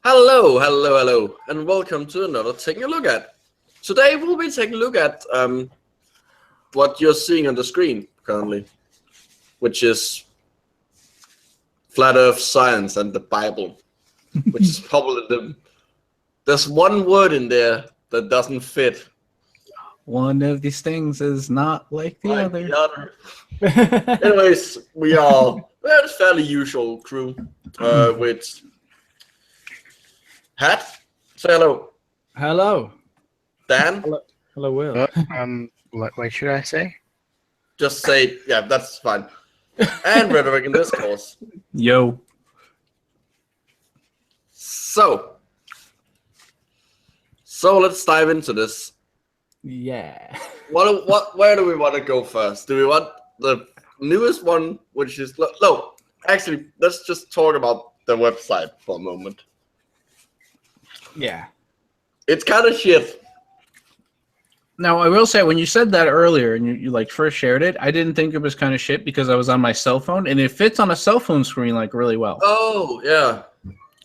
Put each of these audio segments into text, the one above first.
Hello, hello, hello, and welcome to another Taking a Look At. Today we'll be taking a look at what you're seeing on the screen currently, which is flat Earth science and the Bible, which is probably there's one word in there that doesn't fit. One of these things is not like the other. Anyways, we're a fairly usual crew with Hat. Say hello. Hello. Dan. Hello, Will. What should I say? Just say, yeah, that's fine. And Rhetoric&Discourse. Yo. So let's dive into this. Yeah. Where do we want to go first? Do we want the newest one, which is no? Actually, let's just talk about the website for a moment. Yeah. It's kind of shit. Now, I will say, when you said that earlier and you like first shared it, I didn't think it was kind of shit because I was on my cell phone and it fits on a cell phone screen like really well. Oh, yeah.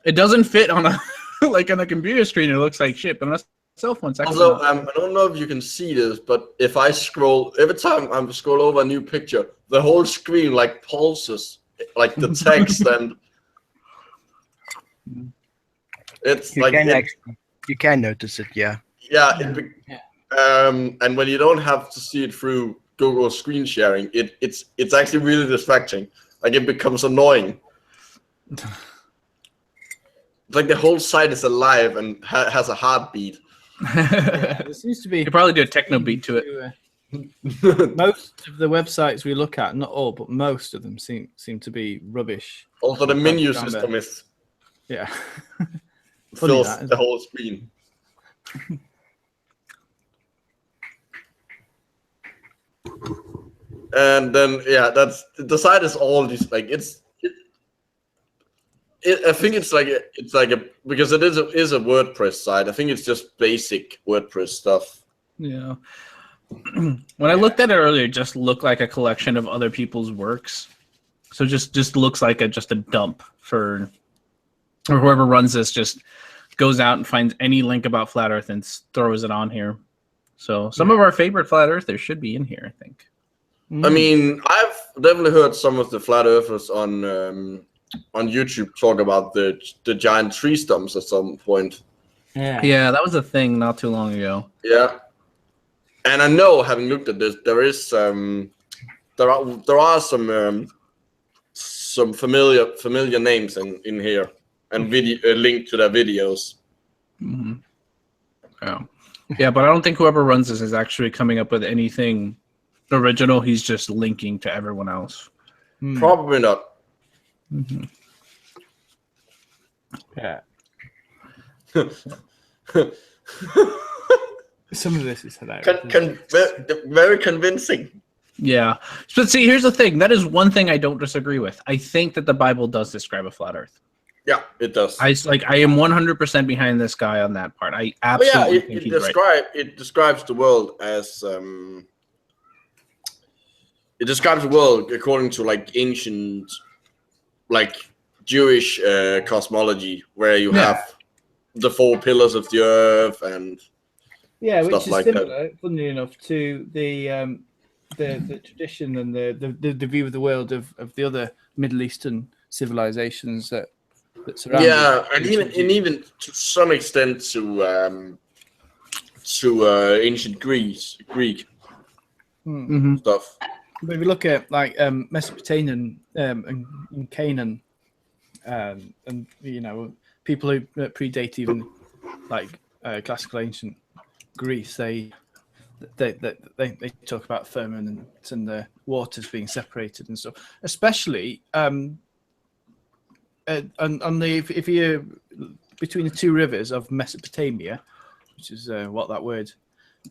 It doesn't fit on a like on a computer screen. It looks like shit, but on a cell phone, it's actually Also, I don't know if you can see this, but if I scroll, every time I scroll over a new picture, the whole screen like pulses, like the text, and it's You can notice it, yeah. Yeah, and when you don't have to see it through Google screen sharing, it's actually really distracting. Like it becomes annoying. Like the whole site is alive and has a heartbeat. There seems to be. You probably do a techno beat to it. Most of the websites we look at, not all, but most of them seem to be rubbish. Also, the menu system is fills the whole screen. And then that's the site is all these like I think it's like a because it is a WordPress site. I think it's just basic WordPress stuff. Yeah. When I looked at it earlier, it just looked like a collection of other people's works. So just looks like just a dump for, or whoever runs this just goes out and finds any link about flat Earth and throws it on here. So some of our favorite flat Earthers should be in here, I think. I mean, I've definitely heard some of the flat Earthers on YouTube talk about the giant tree stumps at some point. Yeah, that was a thing not too long ago. Yeah, and I know, having looked at this, there is there are some familiar names in here, and a link to their videos. Mm-hmm. Yeah, but I don't think whoever runs this is actually coming up with anything original. He's just linking to everyone else. Probably not. Mm-hmm. Yeah. Some of this is hilarious. Very convincing. Yeah. But see, here's the thing. That is one thing I don't disagree with. I think that the Bible does describe a flat Earth. Yeah, it does. I am 100% behind this guy on that part. I absolutely think he's right. It describes the world as it describes the world according to like ancient, like Jewish cosmology, where you have the 4 pillars of the earth and which stuff is like similar, funnily enough, to the tradition and the view of the world of the other Middle Eastern civilizations that surround. Yeah, and even to some extent to ancient Greek stuff. But if you look at like Mesopotamian and Canaan, and people who predate even like classical ancient Greece, they talk about firmament and the waters being separated and stuff. Especially on if you're between the 2 rivers of Mesopotamia, which is what that word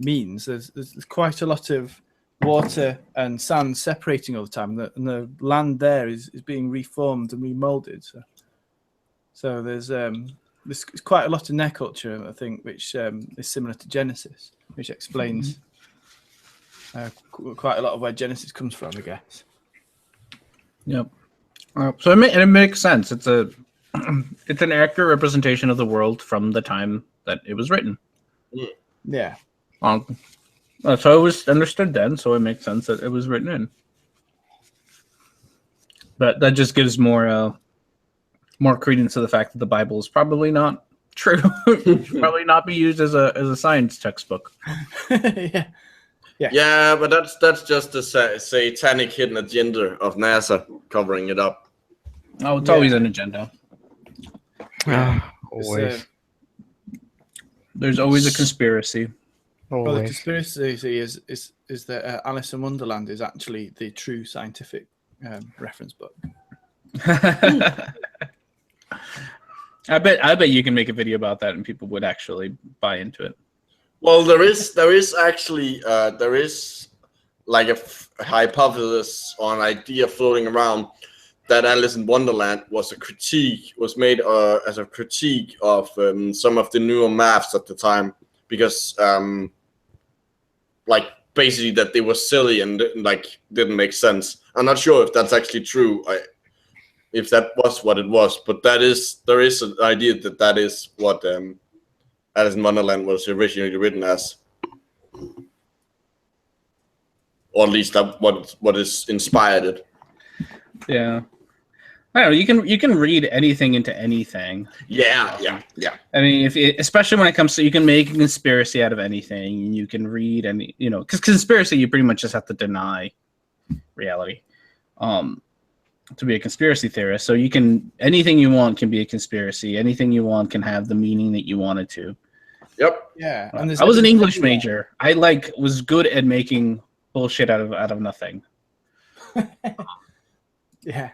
means, there's quite a lot of water and sand separating all the time, and the land there is being reformed and remolded. So there's quite a lot in their culture, I think, which is similar to Genesis, which explains quite a lot of where Genesis comes from, I guess. Yep. So it makes sense. It's it's an accurate representation of the world from the time that it was written. Yeah. So I always understood then, so it makes sense that it was written in. But that just gives more credence to the fact that the Bible is probably not true. Should probably not be used as a science textbook. Yeah. Yeah, but that's just the satanic hidden agenda of NASA covering it up. Oh, it's always an agenda. Always. There's always a conspiracy. Well, the Always. conspiracy is that Alice in Wonderland is actually the true scientific reference book. I bet you can make a video about that and people would actually buy into it. Well, there is actually like a hypothesis or an idea floating around that Alice in Wonderland was made as a critique of some of the newer maths at the time, because like basically that they were silly and like didn't make sense. I'm not sure if that's actually true. If that was what it was, but there is an idea that is what Alice in Wonderland was originally written as, or at least that what is inspired it. Yeah, I don't know. You can read anything into anything. Yeah. I mean, especially when it comes to, you can make a conspiracy out of anything. You can read any, because conspiracy, you pretty much just have to deny reality. To be a conspiracy theorist, so anything you want can be a conspiracy. Anything you want can have the meaning that you want it to. Yep. Yeah, And I was an English major. I was good at making bullshit out of nothing. Yeah,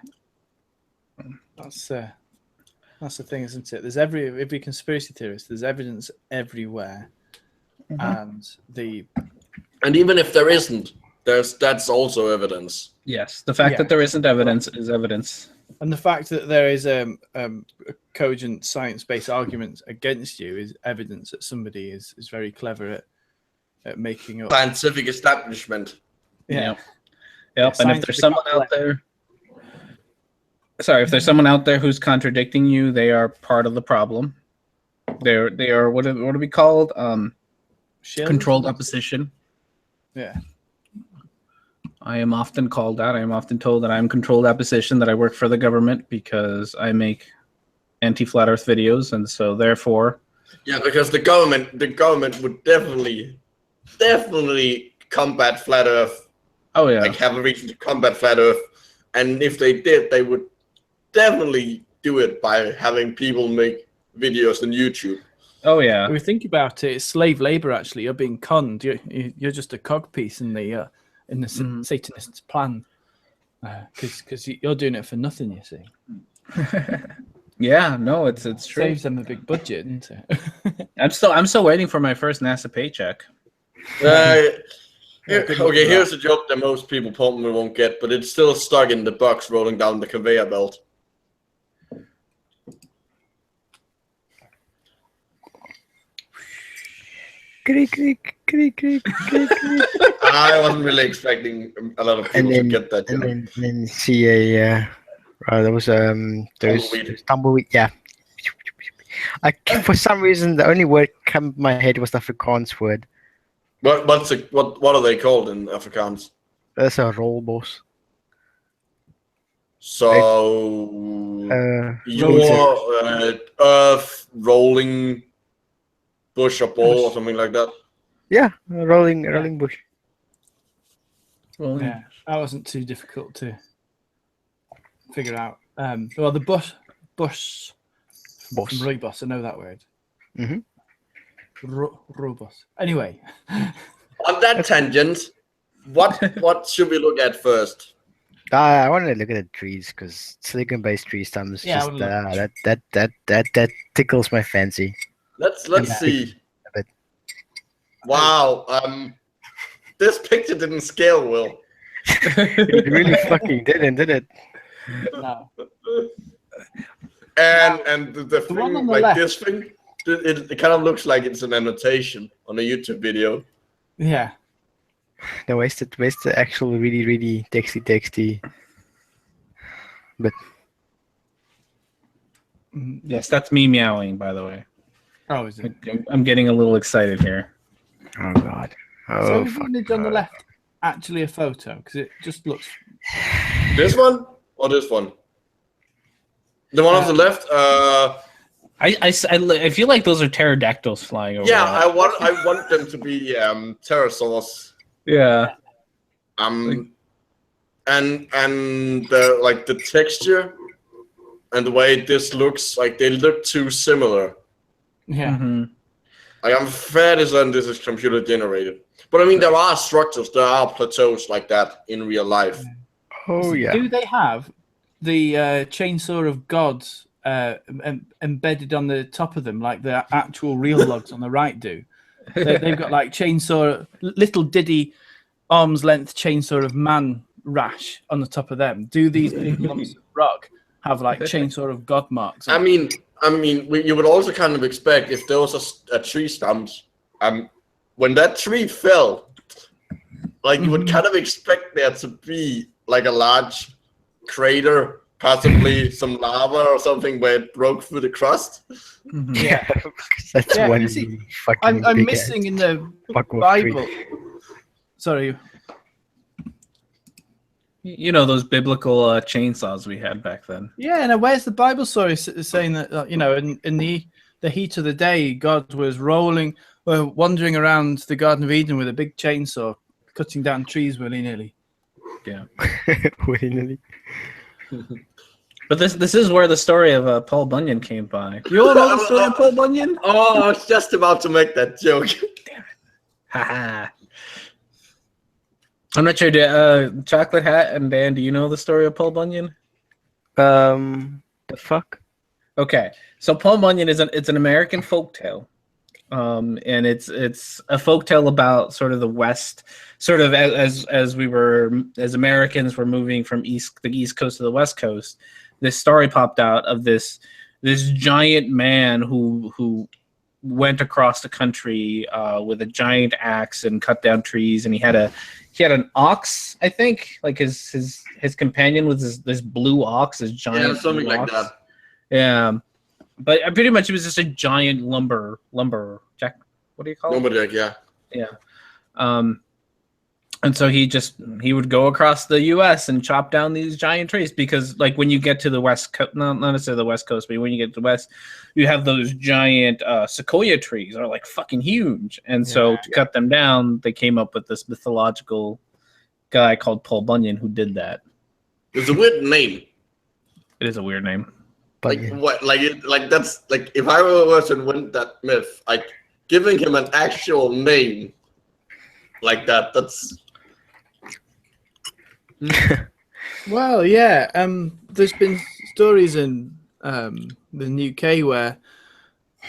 that's the thing, isn't it? There's every conspiracy theorist. There's evidence everywhere, and even if there isn't, that's also evidence. Yes, the fact that there isn't evidence is evidence. And the fact that there is a cogent science-based argument against you is evidence that somebody is very clever at making up Scientific establishment. Yeah. Yep. And if there's someone out there, if there's someone out there who's contradicting you, they are part of the problem. They are what are we called? Controlled opposition. Yeah. I am often called that. I am often told that I'm controlled opposition, that I work for the government because I make anti-flat Earth videos, and so therefore. Yeah, because the government would definitely combat flat Earth. Oh yeah. Like have a reason to combat flat Earth, and if they did, they would definitely do it by having people make videos on YouTube. Oh yeah. If we think about it, it's slave labor. Actually, you're being conned. You're just a cog piece in the Satanist's plan, because you're doing it for nothing. You see. Yeah, no, it's true. Saves them a big budget, isn't it? I'm still waiting for my first NASA paycheck. Here's a joke that most people probably won't get, but it's still stuck in the box rolling down the conveyor belt. I wasn't really expecting a lot of people to get that. And then see there was tumbleweed. Yeah. For some reason, the only word come to my head was the Afrikaans word. What are they called in Afrikaans? That's a rollbos. So your earth rolling bush or ball or something like that. Yeah, a rolling bush. Yeah, that wasn't too difficult to figure out. Well, the boss. Roibos, I know that word. Robos. Anyway, on that tangent, what should we look at first? I want to look at the trees because silicon-based tree stumps that tickles my fancy. Let's see. Wow, this picture didn't scale well. It really fucking didn't, did it? No. And the thing, on the like left. this thing, it kind of looks like it's an annotation on a YouTube video. Yeah. No, where's the actual really texty? But Yes, that's me meowing, by the way. Oh, is it? I'm getting a little excited here. Oh god. So Oh is the fuck. image on the left actually a photo? Because it just looks. This one or this one? The one on the left. I feel like those are pterodactyls flying over. Yeah, that. I want them to be pterosaurs. Yeah. And the like the texture and the way this looks, like they look too similar. Yeah. Mm-hmm. Like, I'm fairly certain this is computer generated. But I mean, there are structures, there are plateaus like that in real life. Oh yeah. Do they have the chainsaw of gods embedded on the top of them, like the actual real logs on the right do? They've got like chainsaw, little diddy, arm's length chainsaw of man rash on the top of them. Do these big lumps of rock have like chainsaw of god marks? I mean, you would also kind of expect if there was a tree stumps, when that tree fell, like you would kind of expect there to be like a large crater, possibly some lava or something where it broke through the crust. Yeah, that's one fucking. I'm missing in the Bible. Sorry. You know those biblical chainsaws we had back then. Yeah, and where's the Bible story saying that in the heat of the day, God was wandering around the Garden of Eden with a big chainsaw, cutting down trees willy-nilly. Yeah, willy-nilly. But this is where the story of Paul Bunyan came by. You all know the story of Paul Bunyan? Oh, I was just about to make that joke. Damn it! Haha. I'm not sure. Chocolate Hat and Dan, do you know the story of Paul Bunyan? The fuck? Okay, so Paul Bunyan it's an American folktale, and it's a folktale about sort of the West, sort of as Americans were moving from the East Coast to the West Coast. This story popped out of this giant man who went across the country with a giant axe and cut down trees, and he had an ox, I think, like his companion was this blue ox, this giant something like ox. that. Yeah, but pretty much it was just a giant lumberjack. What do you call it? Lumberjack, yeah. Yeah. And so he would go across the U.S. and chop down these giant trees because, like, when you get to the West Coast, not necessarily the West Coast, but when you get to the West, you have those giant sequoia trees are like fucking huge. And so to cut them down, they came up with this mythological guy called Paul Bunyan who did that. It's a weird name. It is a weird name. Like what? Like that's like if I were to invent that myth, like giving him an actual name like that. That's. Well, yeah. There's been stories in the UK where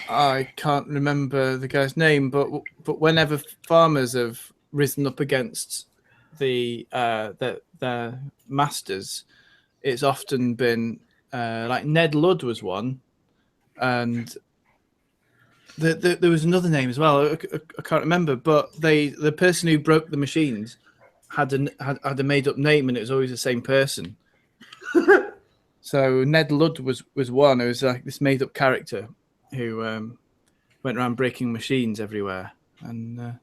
I can't remember the guy's name, but whenever farmers have risen up against their masters, it's often been like Ned Ludd was one, and there was another name as well. I can't remember, but the person who broke the machines had a made up name, and it was always the same person. So Ned Ludd was one. It was like this made up character who went around breaking machines everywhere, and The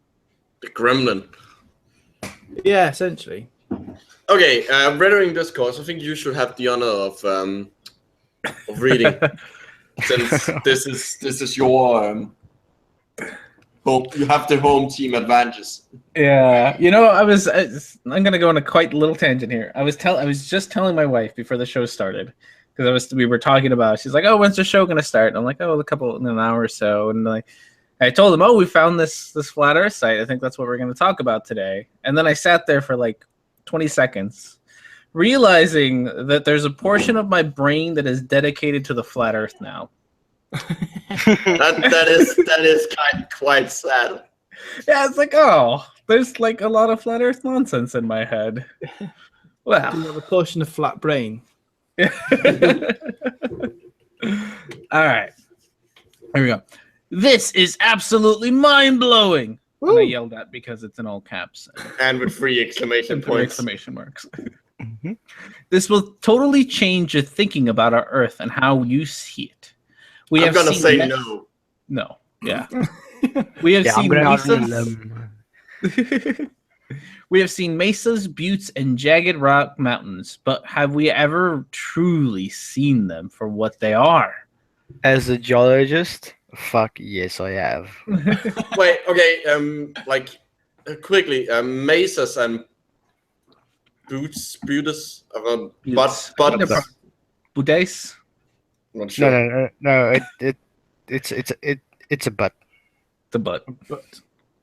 Gremlin. yeah, essentially. Okay, Rhetoric&Discourse. I think you should have the honor of reading, since this is your home. You have the home team advantages. Yeah, you know, I'm gonna go on a quite little tangent here. I was just telling my wife before the show started because we were talking about it. She's like, "Oh, when's the show gonna start?" And I'm like, "Oh, in an hour or so." And like, I told them, "Oh, we found this flat Earth site. I think that's what we're gonna talk about today." And then I sat there for like 20 seconds, realizing that there's a portion of my brain that is dedicated to the flat Earth now. that is quite sad. Yeah, it's like, oh, there's like a lot of flat Earth nonsense in my head. Well, You have a portion of flat brain. all right, here we go. This is absolutely mind-blowing. And I yelled at because it's in all caps And with 3 exclamation and 3 points. exclamation marks. Mhm. This will totally change your thinking about our Earth and how you see it. We I'm have gonna seen say mes- no. No. Yeah. We have Yeah, I'm seen gonna mesas. We have seen mesas, buttes, and jagged rock mountains, but have we ever truly seen them for what they are? As a geologist, fuck yes, I have. Wait, okay. Like quickly, mesas and buttes, Buttes. butts. Buttes? Not No, sure. no. It's a butt. The butt. But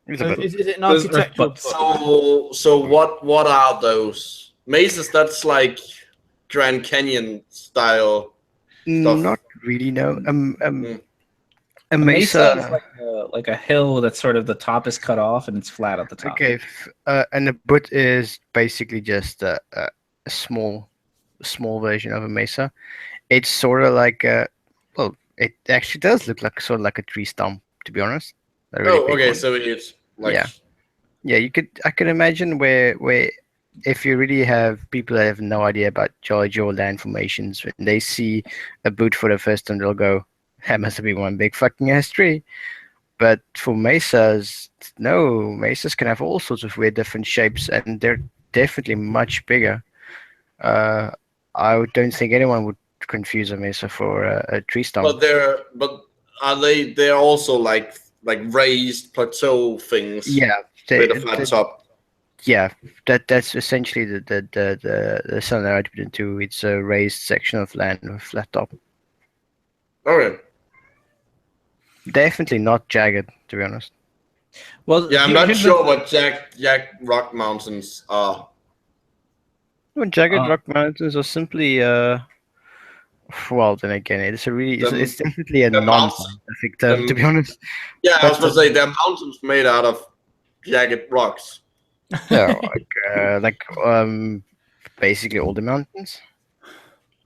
It's a butt. is it an Those are architectural? butts. So what are those mesas? That's like Grand Canyon style stuff. Not really. No. Mm. A A mesa is mesa. like a hill that's sort of the top is cut off and it's flat at the top. Okay, and a butt is basically just a small version of a mesa. It's sort of like well, it actually does look like sort of like a tree stump, to be honest. A really Oh, big okay. one. So it's like Yeah, I could imagine where if you really have people that have no idea about geology or land formations, when they see a boot for the first time, they'll go, "That must have been one big fucking ass tree." But for mesas, no, mesas can have all sorts of weird different shapes, and they're definitely much bigger. I don't think anyone would confuse a mesa for a tree stump. but are they're also like raised plateau things Yeah, with a flat top? yeah, that's essentially the similarity between the two. It's a raised section of land with a flat top. Okay. Definitely not jagged, to be honest. Well, Yeah, I'm not here's sure what Jack Rock Mountains are. Well, jagged Uh, rock mountains are simply well, then again, it's definitely a the non-scientific term, to be honest. Yeah, I was But gonna say they're mountains made out of jagged rocks. no, basically all the mountains.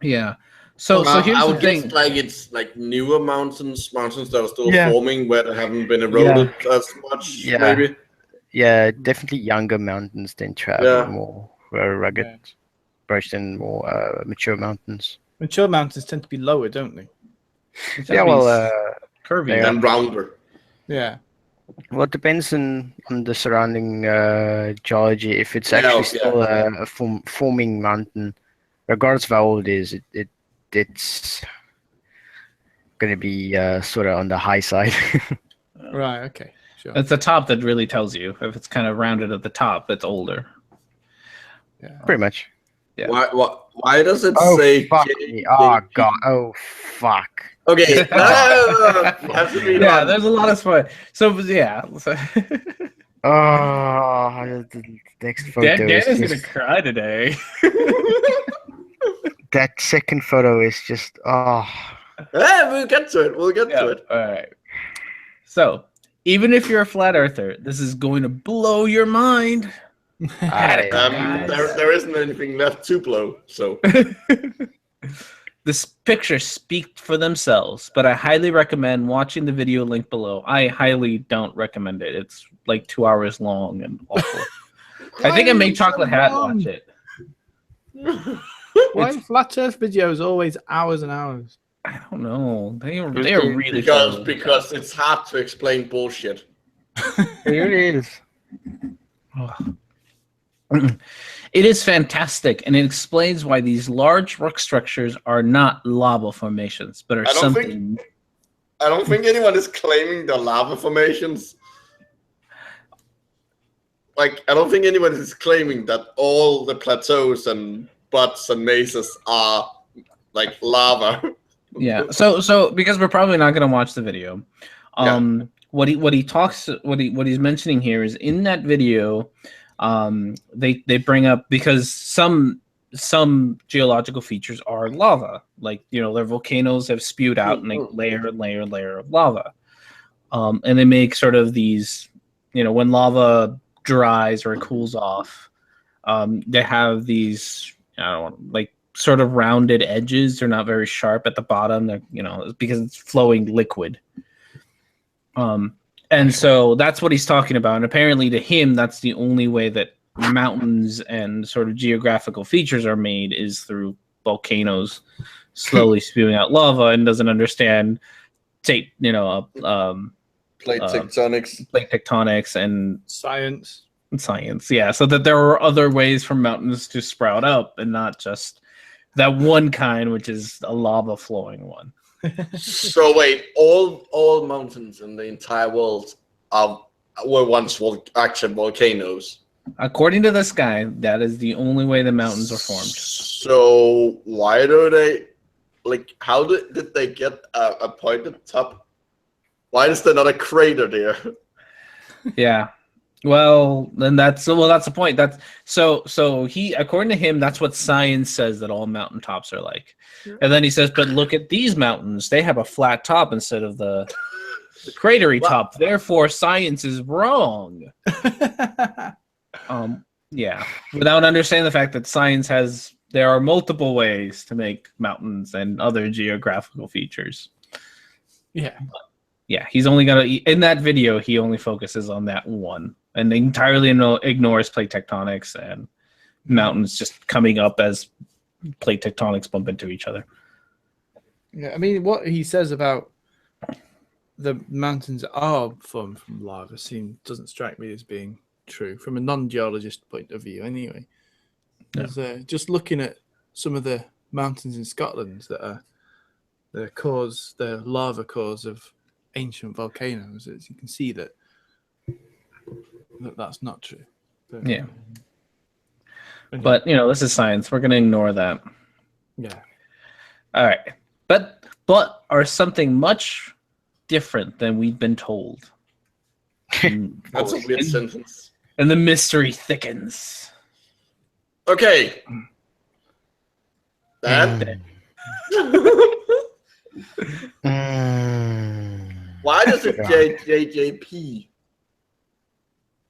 Yeah. So here's I the would thing. guess like it's like newer mountains that are still Yeah. forming where they haven't been eroded as much. Yeah. Maybe. Yeah, definitely younger mountains than Yeah. more rugged, Yeah. brushed and more mature mountains. Mature mountains tend to be lower, don't they? Yeah, well, curvy. they are. And rounder. Yeah. Well, it depends on the surrounding geology. If it's Yeah, actually yeah. still a forming mountain, regardless of how old it is, it's going to be sort of on the high side. Right. Okay. Sure. It's the top that really tells you. If it's kind of rounded at the top, it's older. Yeah. Pretty much. Yeah. Why does it Oh, say? fuck me. Oh, God. Oh, fuck. Okay. Yeah, there's a lot of spoil. So yeah. Oh, the next photo Dan is is just, gonna cry today. that second photo is just We'll get to it. We'll get to it. All right. So even if you're a flat earther, this is going to blow your mind. Guys. There isn't anything left to blow. So This picture speak for themselves, but I highly recommend watching the video link below. I highly don't recommend it. It's like 2 hours long and awful. I think I made ChocolateHat watch it. Why flat Earth videos always hours and hours? I don't know. They're really because it's hard to explain bullshit. Here it is. It is fantastic, and it explains why these large rock structures are not lava formations, but are I don't something. I don't think anyone is claiming the lava formations. Like, I don't think anyone is claiming that all the plateaus and butts and mesas are like lava. Yeah. So because we're probably not going to watch the video, what he's mentioning here is in that video. They bring up because some geological features are lava, like their volcanoes have spewed out and like layer of lava, and they make sort of these when lava dries or it cools off, they have these like sort of rounded edges. They're not very sharp at the bottom. They're because it's flowing liquid. And so that's what he's talking about. And apparently to him, that's the only way that mountains and sort of geographical features are made is through volcanoes slowly spewing out lava, and doesn't understand plate tectonics. plate tectonics and Science. science. Yeah, so that there are other ways for mountains to sprout up, and not just that one kind, which is a lava flowing one. So wait, all mountains in the entire world were once actual volcanoes. According to this guy, that is the only way the mountains are formed. So why do they, like, how did they get a pointed top? Why is there not a crater there? Yeah. Well, then that's the point. That's so he, according to him, that's what science says that all mountaintops are like. And then he says, but look at these mountains; they have a flat top instead of the cratery top. Therefore, science is wrong. Yeah, without understanding the fact that there are multiple ways to make mountains and other geographical features. Yeah. Yeah, he's only in that video, he only focuses on that one and entirely ignores plate tectonics and mountains just coming up as plate tectonics bump into each other. Yeah, I mean, what he says about the mountains are formed from lava doesn't strike me as being true from a non-geologist point of view anyway. Yeah. Just looking at some of the mountains in Scotland that are the lava cores of ancient volcanoes, as you can see that's not true. But, yeah. But, this is science. We're going to ignore that. Yeah. All right. But are something much different than we've been told. That's a weird sentence. And the mystery thickens. Okay. Dan? Why does it JJP?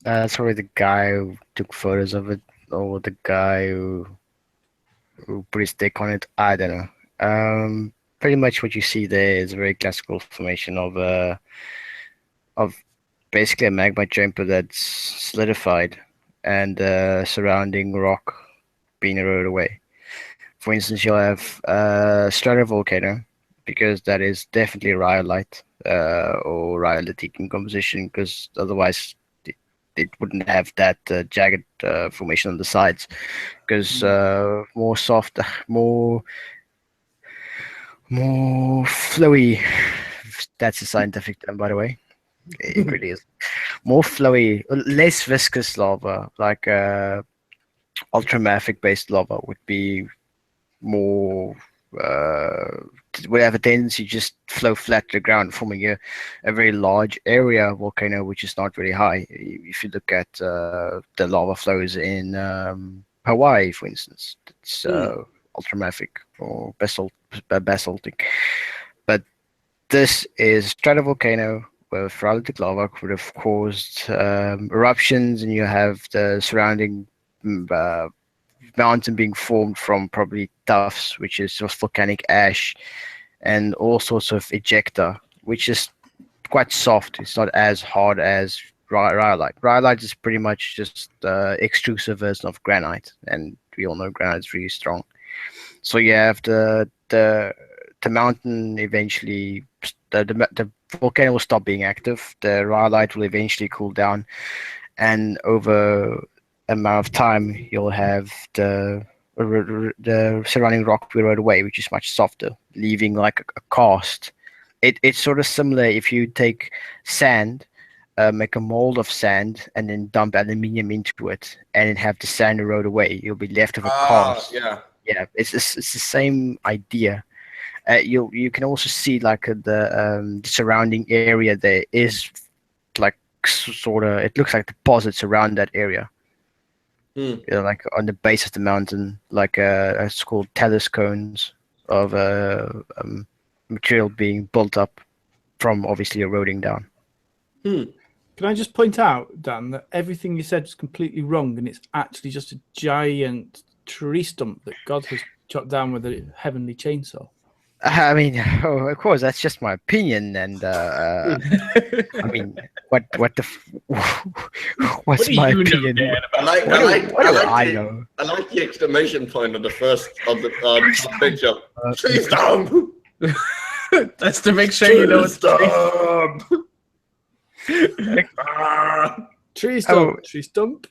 That's probably the guy who took photos of it, or the guy who put his take on it. I don't know. Pretty much what you see there is a very classical formation of basically a magma chamber that's solidified and surrounding rock being eroded away. For instance, you'll have stratovolcano, because that is definitely rhyolite or rhyolitic in composition, because otherwise it wouldn't have that jagged formation on the sides, because more soft, more flowy. That's a scientific term, by the way. It really is. More flowy, less viscous lava, like ultramafic based lava would be more would have a tendency to just flow flat to the ground, forming a very large area volcano, which is not very high. If you look at the lava flows in Hawaii, for instance, it's ultramafic or basaltic. But this is stratovolcano with rhyolitic lava, would have caused eruptions, and you have the surrounding mountain being formed from probably tuffs, which is just volcanic ash, and all sorts of ejecta, which is quite soft. It's not as hard as rhyolite. Rhyolite is pretty much just extrusive version of granite, and we all know granite is really strong. So you have the mountain eventually, the volcano will stop being active. The rhyolite will eventually cool down, and over amount of time, you'll have the surrounding rock erode away, which is much softer, leaving like a cast. It's sort of similar if you take sand, make a mold of sand, and then dump aluminium into it, and then have the sand erode away. You'll be left with a cast. Yeah, it's the same idea. You can also see like the surrounding area there is like sort of, it looks like deposits around that area. Like on the base of the mountain, like it's called talus cones of material being built up from obviously eroding down. Can I just point out, Dan, that everything you said is completely wrong, and it's actually just a giant tree stump that God has chopped down with a heavenly chainsaw. I mean, oh, of course, that's just my opinion, and I mean, what the what's What do my you know, opinion? Dan, I about like, What I do, like, what I do like, I the, know? I like the exclamation point on the first of the top picture. Uh, Tree stump. That's to make sure you know it's tree. stump. Ah. Tree Oh. stump. Tree stump.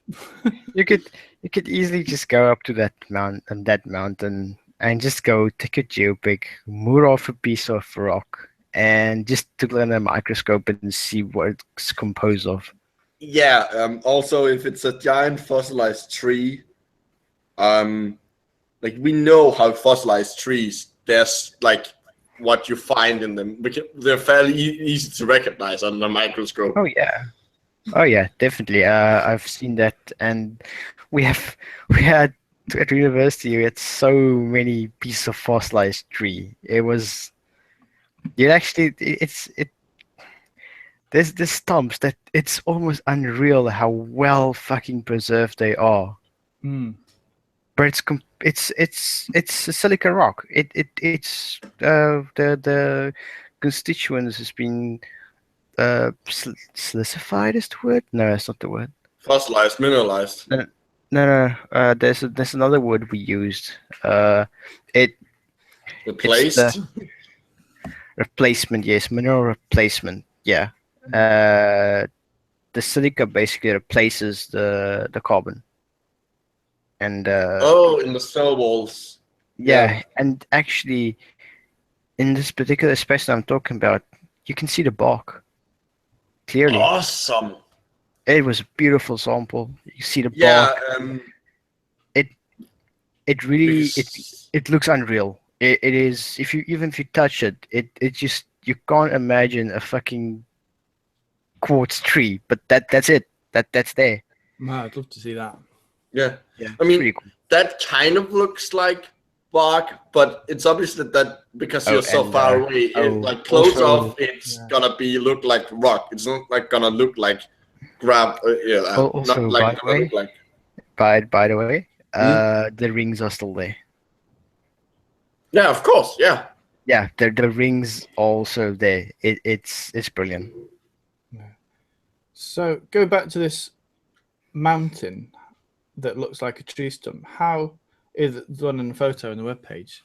You could easily just go up to that mountain and just go take a geopic, move off a piece of rock, and just look at a microscope and see what it's composed of. Yeah. Also, if it's a giant fossilized tree, like we know how fossilized trees. There's like what you find in them. They're fairly easy to recognize under a microscope. Oh yeah, definitely. I've seen that, and we had at university we had so many pieces of fossilized tree. It's there's stumps that it's almost unreal how well fucking preserved they are. Hmm. But it's a silica rock. It's the constituents has been silicified is the word? No, that's not the word. Fossilized, mineralized. No. There's another word we used. It's Replaced. replacement. Yes, mineral replacement. Yeah. The silica basically replaces the carbon. And In the cell walls. yeah, and actually, in this particular specimen I'm talking about, you can see the bark clearly. Awesome. It was a beautiful sample. You see the Yeah. bark. It really it looks unreal. It is if you touch it, it just you can't imagine a fucking quartz tree, but that's it. That's there. Man, I'd love to see that. Yeah. Yeah, I mean, pretty cool. that kind of looks like bark, but it's obvious that because you're so and, far away, like close also- off, it's gonna look like rock. It's not like gonna look like not Also, like gonna look like. by the way, the rings are still there. Yeah, of course. Yeah. Yeah, the rings also there. It's brilliant. So going back to this mountain that looks like a tree stump, how is the one in the photo on the webpage?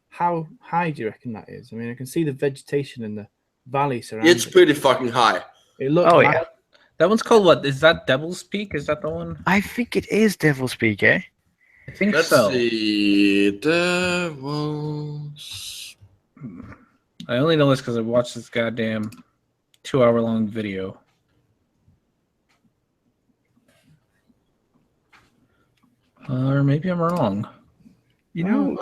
How high do you reckon that is? I mean, I can see the vegetation in the valley surrounding. It's pretty fucking high. It looks. Oh, massive. yeah. That one's called what? Is that Devil's Peak? Is that the one? I think it is Devil's Peak, eh? I think Let's so. see. Devil's. I only know this because I watched this goddamn 2-hour-long video. Or maybe I'm wrong. You know,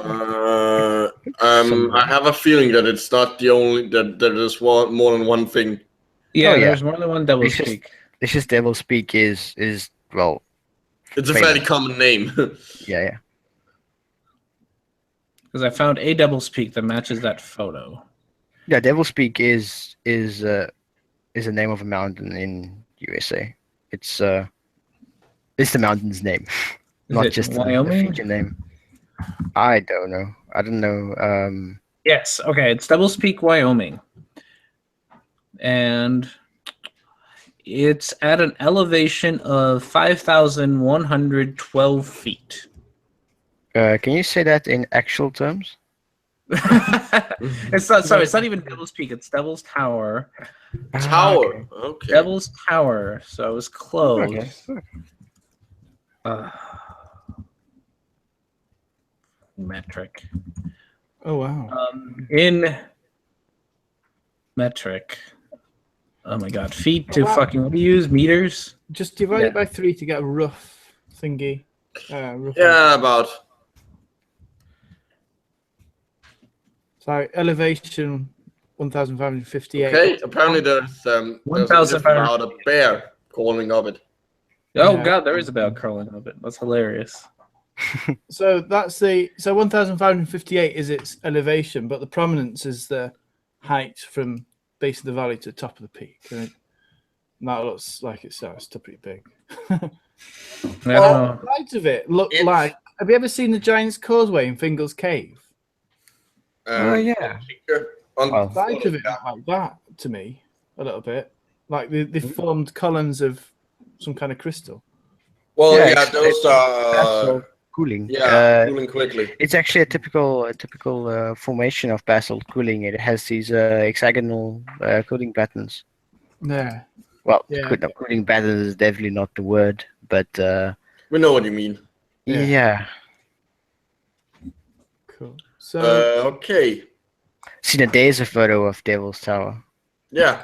I have a feeling that it's not the only that there's more than one thing. Yeah, Oh, yeah. there's more than one Devil's It's just- Peak. it's just Devil's Peak is well, It's a famous. fairly common name. yeah. Because I found a Devil's Peak that matches that photo. Yeah, Devil's Peak is the name of a mountain in USA. It's the mountain's name, Is not it just the Wyoming? feature name. I don't know. Yes, okay, it's Devil's Peak, Wyoming. And it's at an elevation of 5,112 feet. Can you say that in actual terms? It's not, sorry, it's not even Devil's Peak, it's Devil's Tower. Tower. Okay. Devil's Tower, so it was close. Okay. Metric. Oh wow. In metric. Oh my god. Feet to wow. fucking, what do you use? Meters? Just divide it by 3 to get a rough thingy. Rough Yeah, about. So elevation 1,558. Okay. Apparently there's a bit about a bear crawling up it. Oh Yeah. god, there is a bear curling of it. That's hilarious. So that's the 1,558 is its elevation, but the prominence is the height from base of the valley to the top of the peak. And that looks like it's still pretty big. All sides of it look like. Have you ever seen the Giant's Causeway in Fingal's Cave? Yeah. picture on Well, Side of it looked like that to me a little bit, like they formed columns of some kind of crystal. Well, Yeah, yeah, those basalt are cooling. cooling quickly. It's actually a typical formation of basalt cooling. It has these hexagonal cooling patterns. Yeah. Well, Yeah. cooling patterns is definitely not the word, but We know what you mean. Yeah. yeah. Cool. So Okay. See, there's a photo of Devil's Tower. Yeah.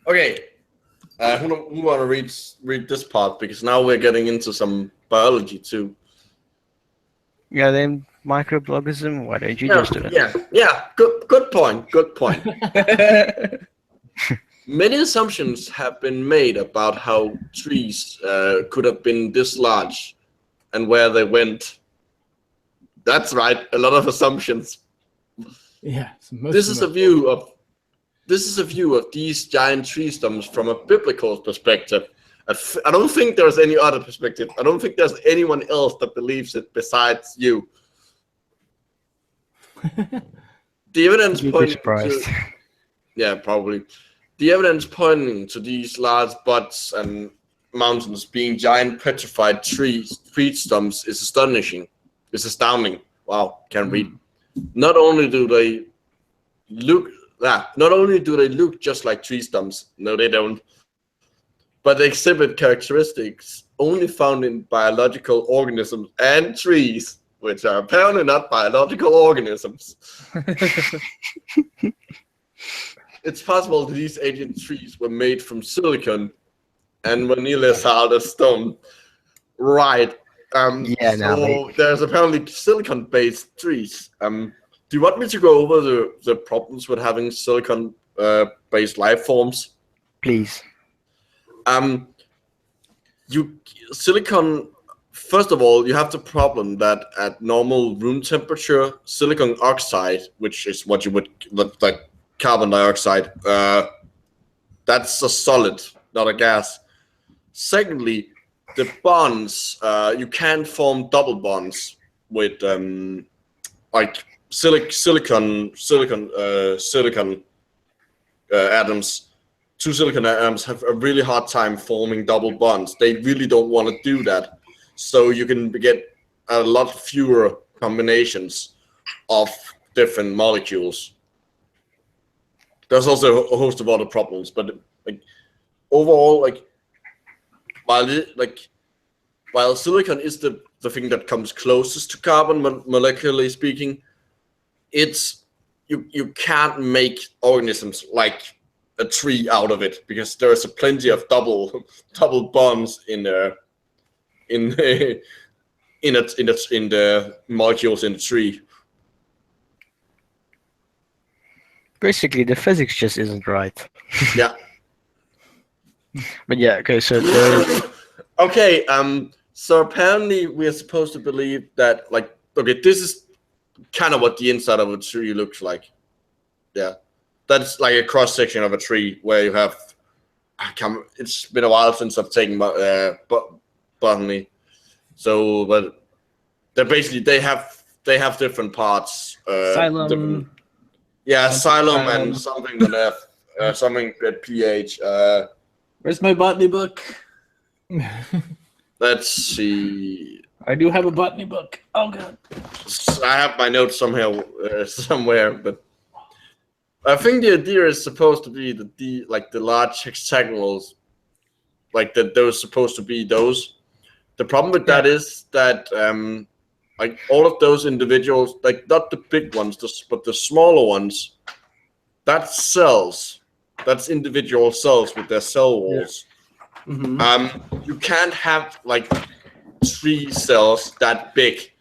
Okay. Who want to read this part, because now we're getting into some biology too. Yeah, then microbloggism. Why don't you Yeah, just do it? yeah. Good point. Good point. Many assumptions have been made about how trees could have been this large and where they went. That's right. A lot of assumptions. yeah. So This is a view of these giant tree stumps from a biblical perspective. I don't think there's any other perspective. I don't think there's anyone else that believes it besides you. The evidence You'd be pointing surprised. to, yeah, probably. The evidence pointing to these large buttes and mountains being giant petrified tree stumps is astonishing. It's astounding. Wow, can't read. Not only do they look just like tree stumps, no they don't, but they exhibit characteristics only found in biological organisms and trees, which are apparently not biological organisms. It's possible that these ancient trees were made from silicon and were nearly as hard as stone. Right. There's apparently silicon-based trees. Do you want me to go over the problems with having silicon-based life forms? Please. Silicon. First of all, you have the problem that at normal room temperature, silicon oxide, which is what you would look like carbon dioxide, that's a solid, not a gas. Secondly, the bonds, you can't form double bonds with like silicon atoms. Two silicon atoms have a really hard time forming double bonds. They really don't want to do that. So you can get a lot fewer combinations of different molecules. There's also a host of other problems, but like overall, like while silicon is the thing that comes closest to carbon molecularly speaking, it's you can't make organisms like a tree out of it, because there is plenty of double bonds in the molecules in the tree. Basically, the physics just isn't right. Yeah. But yeah, okay, so okay, so apparently we are supposed to believe that, like, okay, this is kind of what the inside of a tree looks like. Yeah. That's like a cross section of a tree where you have. It's been a while since I've taken botany, so but they have different parts. Xylem. Xylem and something with F, something at pH. Where's my botany book? Let's see. I do have a botany book. Oh god. I have my notes somewhere, but I think the idea is supposed to be the large hexagonals, like that. Those supposed to be those. The problem with that is that like all of those individuals, like not the big ones, but the smaller ones, that's cells. That's individual cells with their cell walls. Yeah. Mm-hmm. You can't have like tree cells that big.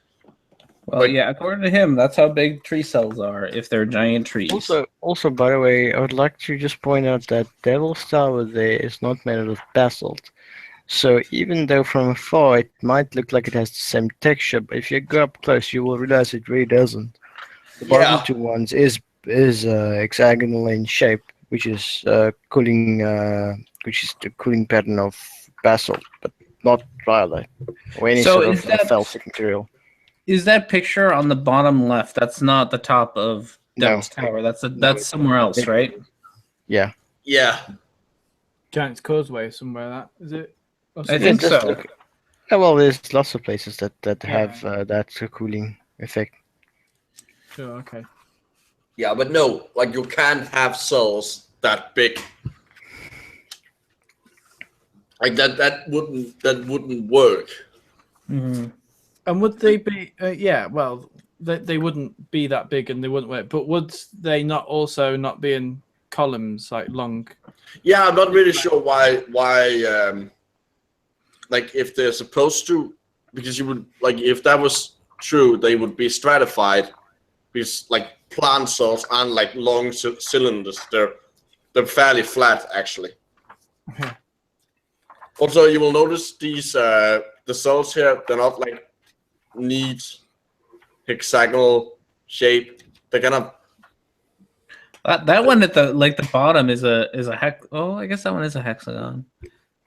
Well, yeah, according to him, that's how big tree cells are if they're giant trees. Also, by the way, I would like to just point out that Devil's Tower there is not made out of basalt. So even though from afar it might look like it has the same texture, but if you go up close, you will realize it really doesn't. The bottom two ones is hexagonal in shape, which is the cooling pattern of basalt, but not rhyolite or any sort of felsic material. Is that picture on the bottom left? That's not the top of Devil's Tower. That's somewhere else, right? Yeah. Yeah. Giant's Causeway somewhere. That is it. Or I something? think just so. look- Yeah, well, there's lots of places that Yeah. have that cooling effect. Sure. Okay. Yeah, but no, like you can't have cells that big. Like that wouldn't work. Mm-hmm. And would they be? Yeah. Well, they wouldn't be that big, and they wouldn't work. But would they not also not be in columns like long? Yeah, I'm not really sure why like if they're supposed to, because you would like if that was true, they would be stratified because like plant cells aren't like long cylinders. They're fairly flat actually. Also, you will notice these the cells here, they're not like neat hexagonal shape. They're kind of That one at the bottom is a hex. Oh, I guess that one is a hexagon.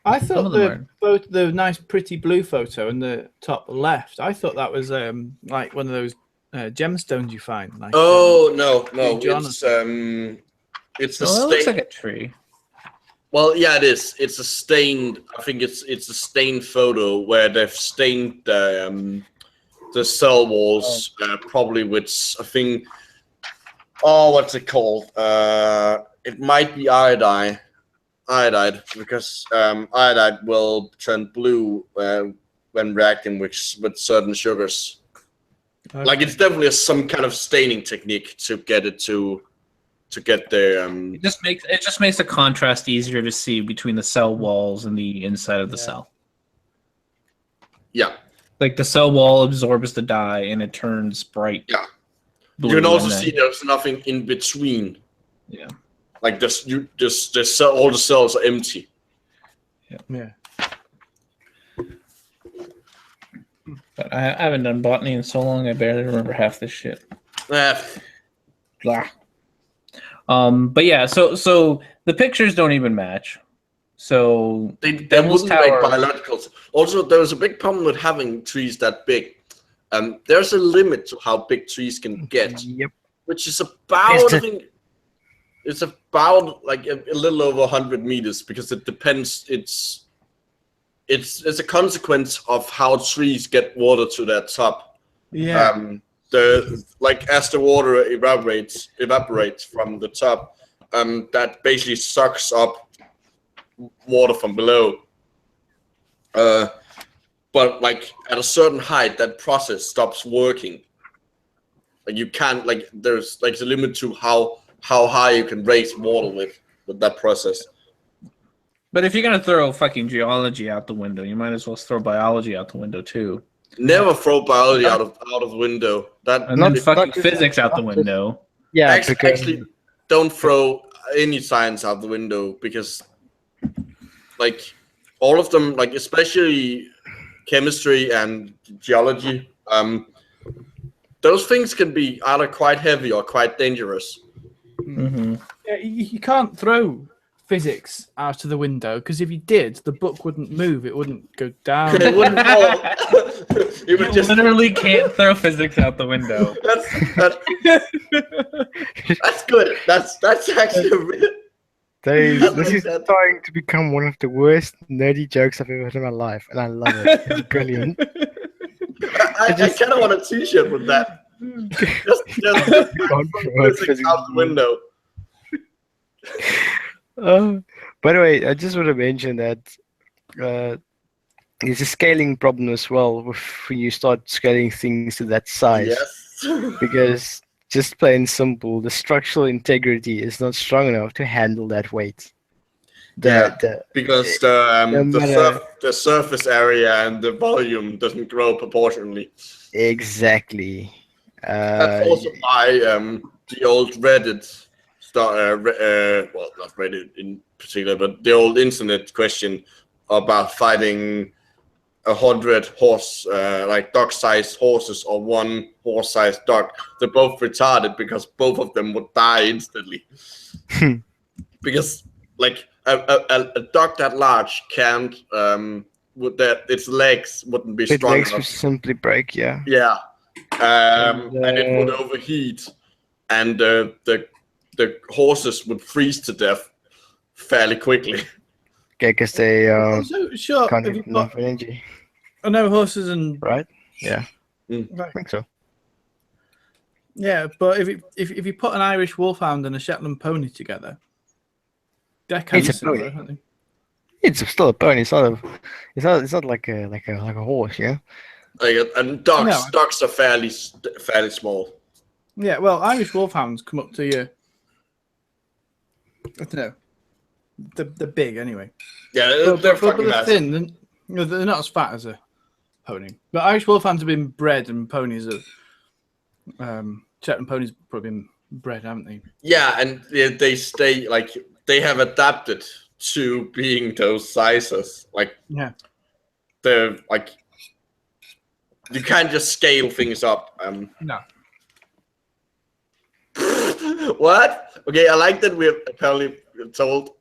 I Some thought of them the nice pretty blue photo in the top left. I thought that was like one of those gemstones you find. Like, no, John it's a Oh, it looks stain. like a tree. Well, yeah, it is. It's a stained. I think it's a stained photo where they've stained the cell walls, probably with I think. Oh, what's it called? It might be iodide, because iodide will turn blue when reacting with certain sugars. Okay. Like it's definitely some kind of staining technique to get it to get the It just makes the contrast easier to see between the cell walls and the inside of the cell. yeah. Like the cell wall absorbs the dye and it turns bright. Yeah. Blue, You can also and then- see there's nothing in between. Yeah. Like all the cells are empty. Yeah. But I haven't done botany in so long. I barely remember half this shit. Blah. But yeah, so the pictures don't even match. So They Devil's wouldn't make Tower- biologicals. Also, there was a big problem with having trees that big. There's a limit to how big trees can get, Yep. which is about I think it's about like a little over 100 meters because it depends. It's a consequence of how trees get water to their top. Yeah. As the water evaporates from the top, that basically sucks up water from below. But like at a certain height, that process stops working. Like you can't there's like a limit to how high you can raise water with that process. But if you're gonna throw fucking geology out the window, you might as well throw biology out the window too. Never throw biology out of the window. And then fucking physics out the window. Yeah, Actually, don't throw any science out the window because, like, all of them, like especially chemistry and geology, those things can be either quite heavy or quite dangerous. Mm-hmm. Yeah, you can't throw physics out of the window because if you did, the book wouldn't move. It wouldn't go down. It wouldn't fall. It You would just. literally can't throw physics out the window. That's good. That's actually a real. This is starting to become one of the worst nerdy jokes I've ever heard in my life, and I love it. It's brilliant. I kind of want a T-shirt with that. Just physics out the window. By the way, I just want to mention that there's a scaling problem as well when you start scaling things to that size. Yes. Because just plain simple, the structural integrity is not strong enough to handle that weight. Because the surface area and the volume doesn't grow proportionally. Exactly. That's also why the old Reddit well, not Reddit in particular, but the old internet question about fighting 100 horse, like dog-sized horses or one horse-sized dog. They're both retarded because both of them would die instantly. Because like a dog that large can't, its legs wouldn't be strong legs enough. would simply break, yeah. Yeah, and it would overheat. and the horses would freeze to death fairly quickly. Okay, because they So, sure, can't if have you enough put, energy, I know horses and right? Yeah, I right, think so. yeah, but if you put an Irish wolfhound and a Shetland pony together, they're kind It's of a pony. similar, aren't they? It's still a pony. It's not like a horse, yeah. And dogs No. dogs are fairly small. Yeah, well, Irish wolfhounds come up to you. I don't know. They're big anyway. Yeah, But they're they're fucking massive. thin. They're not as fat as a pony. But Irish wolfhounds have been bred, and ponies are. Shetland ponies have probably been bred, haven't they? Yeah, and they stay like they have adapted to being those sizes. Like Yeah. they're like you can't just scale things up. No. What? Okay, I like that we're apparently told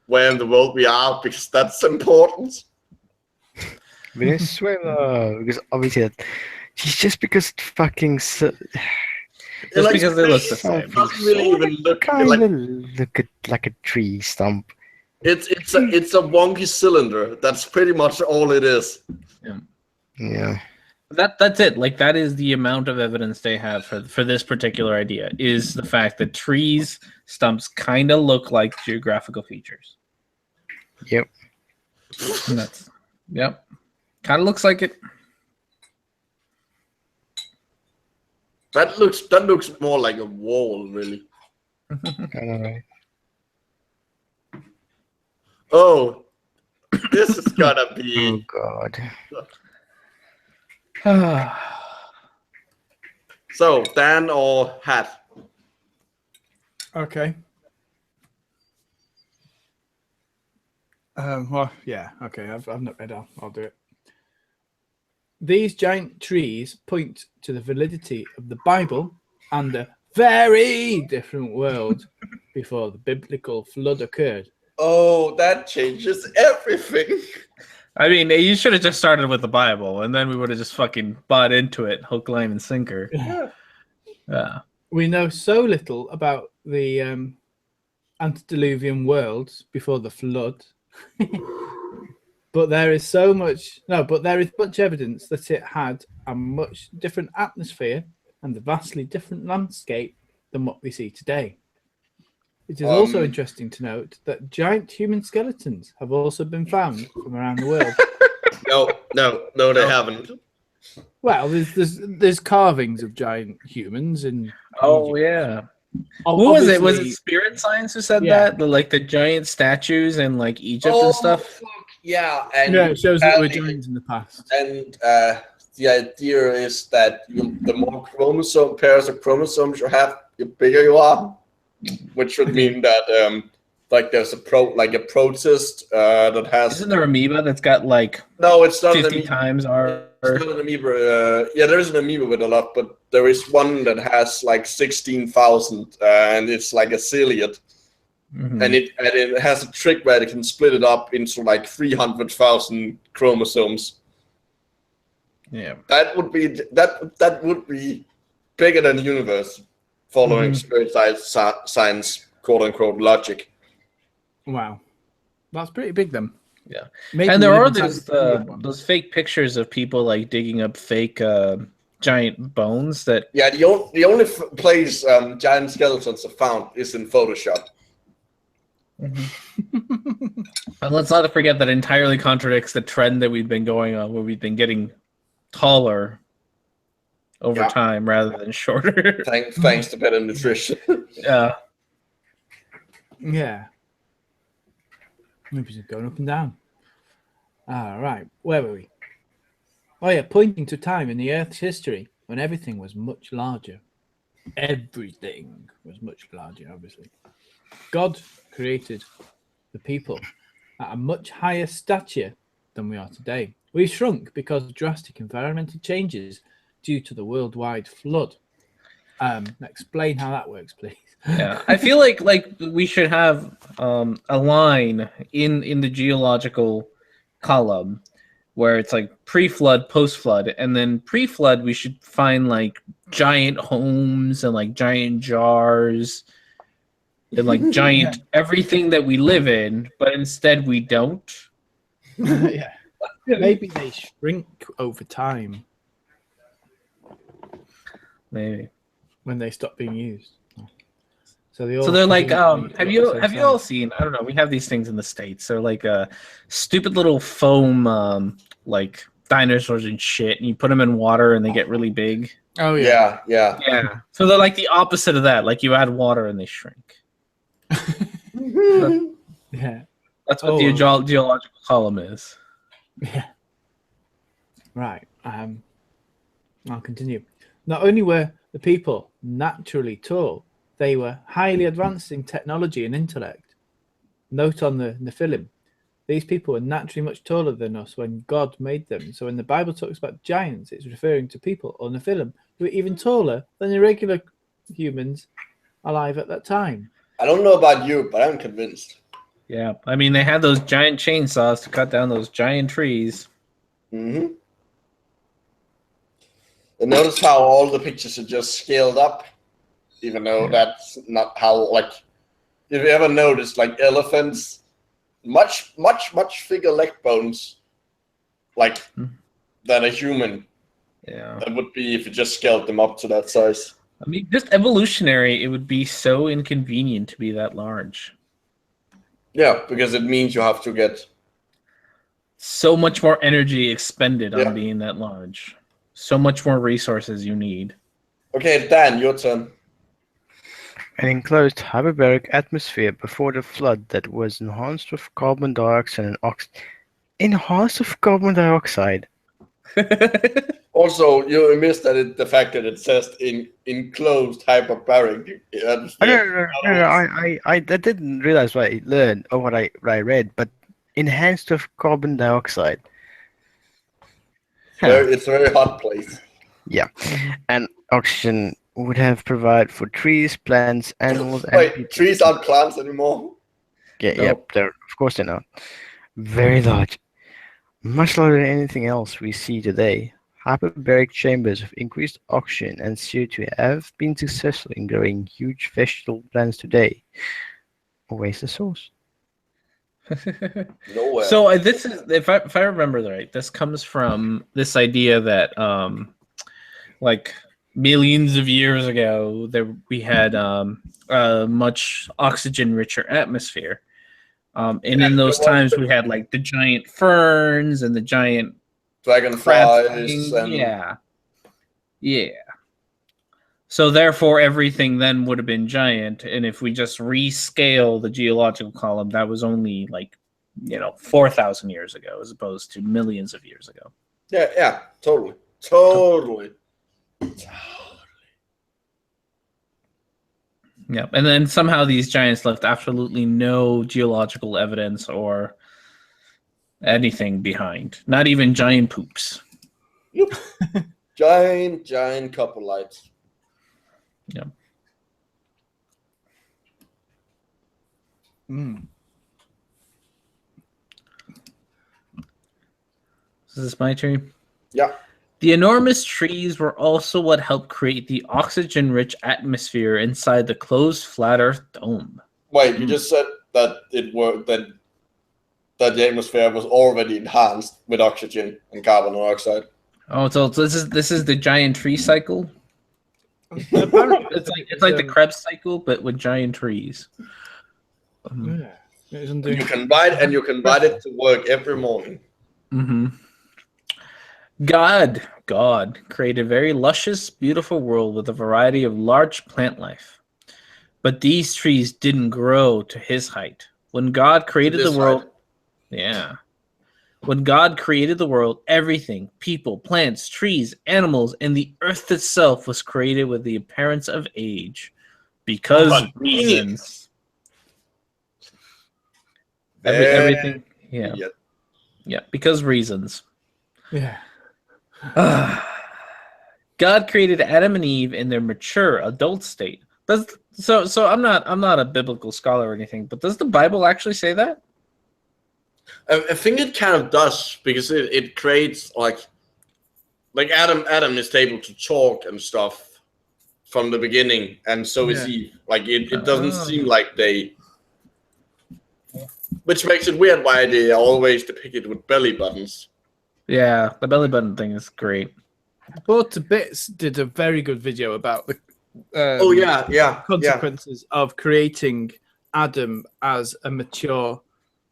where in the world we are because that's important. Venezuela, because obviously, it's just because it fucking Just because they look the it same. doesn't really even look kind like of look like a tree stump. it's a wonky cylinder. That's pretty much all it is. Yeah. That's it. Like that is the amount of evidence they have for this particular idea is the fact that trees, stumps kind of look like geographical features. Yep. And that's kind of looks like it. That looks more like a wall, really. Kind of right. Oh, this is gonna Oh be. God. So, Dan or Hat? Okay. Well, yeah. Okay, I've not read it. I'll do it. These giant trees point to the validity of the Bible and a very different world before the biblical flood occurred. Oh, that changes everything. I mean, you should have just started with the Bible, and then we would have just fucking bought into it, hook, line, and sinker. Yeah. We know so little about the antediluvian world before the flood, but there is much evidence that it had a much different atmosphere and a vastly different landscape than what we see today. It is also interesting to note that giant human skeletons have also been found from around the world. No, they haven't. Well, there's carvings of giant humans in. Oh yeah. Oh, Who was it? Was obviously- it Spirit Science who said Yeah. that? The giant statues in like Egypt Oh, and stuff. fuck, yeah, and Yeah, it shows that we're apparently- giants in the past. And the idea is that the more pairs of chromosomes you have, the bigger you are, which would mean that like there's a protist that has. Isn't there amoeba that's got like No, it's not an 50 amoeba. times our? It's not an amoeba. Yeah, there is an amoeba with a lot, but there is one that has like 16,000, and it's like a ciliate, Mhm. and it has a trick where it can split it up into like 300,000 chromosomes. Yeah. That would be bigger than the universe, following spirit science quote unquote logic. Wow, that's pretty big then. Yeah. Maybe And there we are live inside those fake pictures of people like digging up fake giant bones that. Yeah, the only place giant skeletons are found is in Photoshop. And let's not forget that entirely contradicts the trend that we've been going on, where we've been getting taller over time rather than shorter. Thanks to better nutrition. Yeah. Yeah. Maybe just going up and down. All right. Where were we? Oh, yeah. Pointing to time in the Earth's history when everything was much larger. Everything was much larger, obviously. God created the people at a much higher stature than we are today. We shrunk because of drastic environmental changes due to the worldwide flood. Explain how that works, please. Yeah, I feel like we should have a line in the geological column where it's like pre-flood, post-flood, and then pre-flood we should find like giant homes and like giant jars and like giant everything that we live in, but instead we don't. Yeah. Maybe they shrink over time Maybe. when they stop being used. So They're like, presumably have look you the same all size. seen? I don't know. We have these things in the States. They're like stupid little foam, like dinosaurs and shit. And you put them in water and they get really big. Oh yeah. Yeah. Yeah. So they're like the opposite of that. Like you add water and they shrink. Yeah. That's what Oh, the geological column is. Yeah. Right. I'll continue. Not only were the people naturally tall, they were highly advanced in technology and intellect. Note on the Nephilim. These people were naturally much taller than us when God made them. So when the Bible talks about giants, it's referring to people or Nephilim who were even taller than irregular humans alive at that time. I don't know about you, but I'm convinced. Yeah. I mean, they had those giant chainsaws to cut down those giant trees. Mm-hmm. And notice how all the pictures are just scaled up, even though that's not how, like, if you ever noticed, like, elephants, much bigger leg bones, like, than a human. Yeah. That would be if you just scaled them up to that size. I mean, just evolutionary, it would be so inconvenient to be that large. Yeah, because it means you have to get... So much more energy expended Yeah. on being that large. So much more resources you need. Okay, Dan, your turn. An enclosed hyperbaric atmosphere before the flood that was enhanced with carbon dioxide and enhanced with carbon dioxide. Also, you missed that the fact that it says in enclosed hyperbaric atmosphere. I didn't realize what I learned or what I read, but enhanced with carbon dioxide. It's a very hot place. Yeah, and oxygen would have provided for trees, plants, animals, and Wait, people. trees aren't plants anymore? Yeah, Nope. yep, they're of course they're not. Very large, much larger than anything else we see today. Hyperbaric chambers with increased oxygen and CO2 have been successful in growing huge vegetable plants today. Where's the source? Nowhere. So this is, if I remember right, this comes from this idea that like millions of years ago, we had a much oxygen-richer atmosphere, and in those times we had like the giant ferns and the giant crab Dragonflies and yeah. So therefore, everything then would have been giant, and if we just rescale the geological column, that was only like 4,000 years ago, as opposed to millions of years ago. yeah, totally. Yeah, and then somehow these giants left absolutely no geological evidence or anything behind. Not even giant poops. Yep. giant couple lights. Yeah. Is this my turn? Yeah. The enormous trees were also what helped create the oxygen-rich atmosphere inside the closed flat Earth dome. Wait, you just said that that the atmosphere was already enhanced with oxygen and carbon dioxide. Oh, so this is the giant tree cycle. It's like the Krebs cycle, but with giant trees. Yeah. You can buy it to work every morning. Mm-hmm. God created a very luscious, beautiful world with a variety of large plant life. But these trees didn't grow to his height. When God created the world, when God created the world, everything, people, plants, trees, animals, and the earth itself was created with the appearance of age. Because reasons. Everything. Yeah. Yeah, because reasons. Yeah. God created Adam and Eve in their mature adult state. So I'm not a biblical scholar or anything, but does the Bible actually say that? I think it kind of does, because it creates like Adam is able to talk and stuff, from the beginning, and so is Eve. Like it doesn't seem like they, which makes it weird why they are always depicted with belly buttons. Yeah, the belly button thing is great. Bored to Bits did a very good video about the consequences of creating Adam as a mature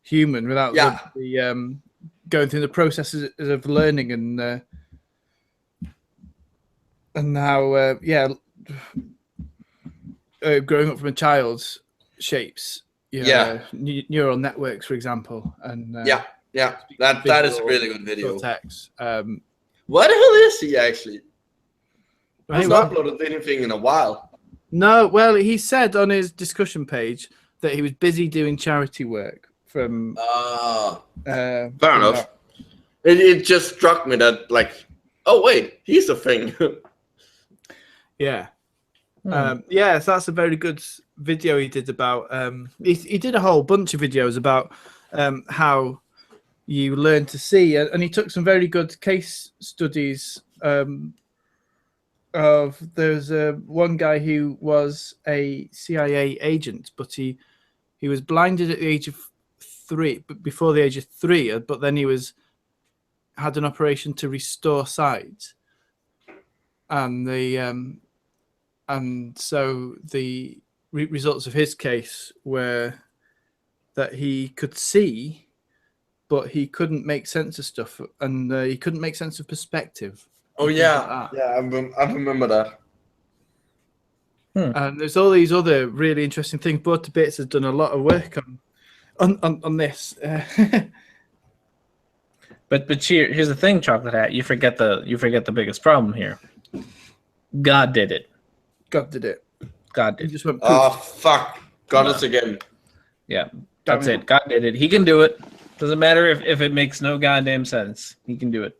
human without the going through the processes of learning and how growing up from a child's shapes neural networks, for example, and that is a really good video. Cortex. What the hell is he actually? Hey, He's not uploaded anything in a while. No, well, he said on his discussion page that he was busy doing charity work from. Fair enough. It just struck me that, like, oh wait, he's a thing. Yeah. So that's a very good video he did about. He did a whole bunch of videos about how you learn to see, and he took some very good case studies. There's one guy who was a CIA agent, but he was blinded at the age of 3, before the age of 3, but then he had an operation to restore sight, and so the results of his case were that he could see, but he couldn't make sense of stuff, and he couldn't make sense of perspective. Oh yeah, I remember that. And there's all these other really interesting things. Bored to Bits has done a lot of work on this. But here's the thing, ChocolateHat. You forget the biggest problem here. God did it. God did it. God did. He just went. Oh fuck! Got us again. Yeah, that's it. God did it. He can do it. Doesn't matter if it makes no goddamn sense. He can do it.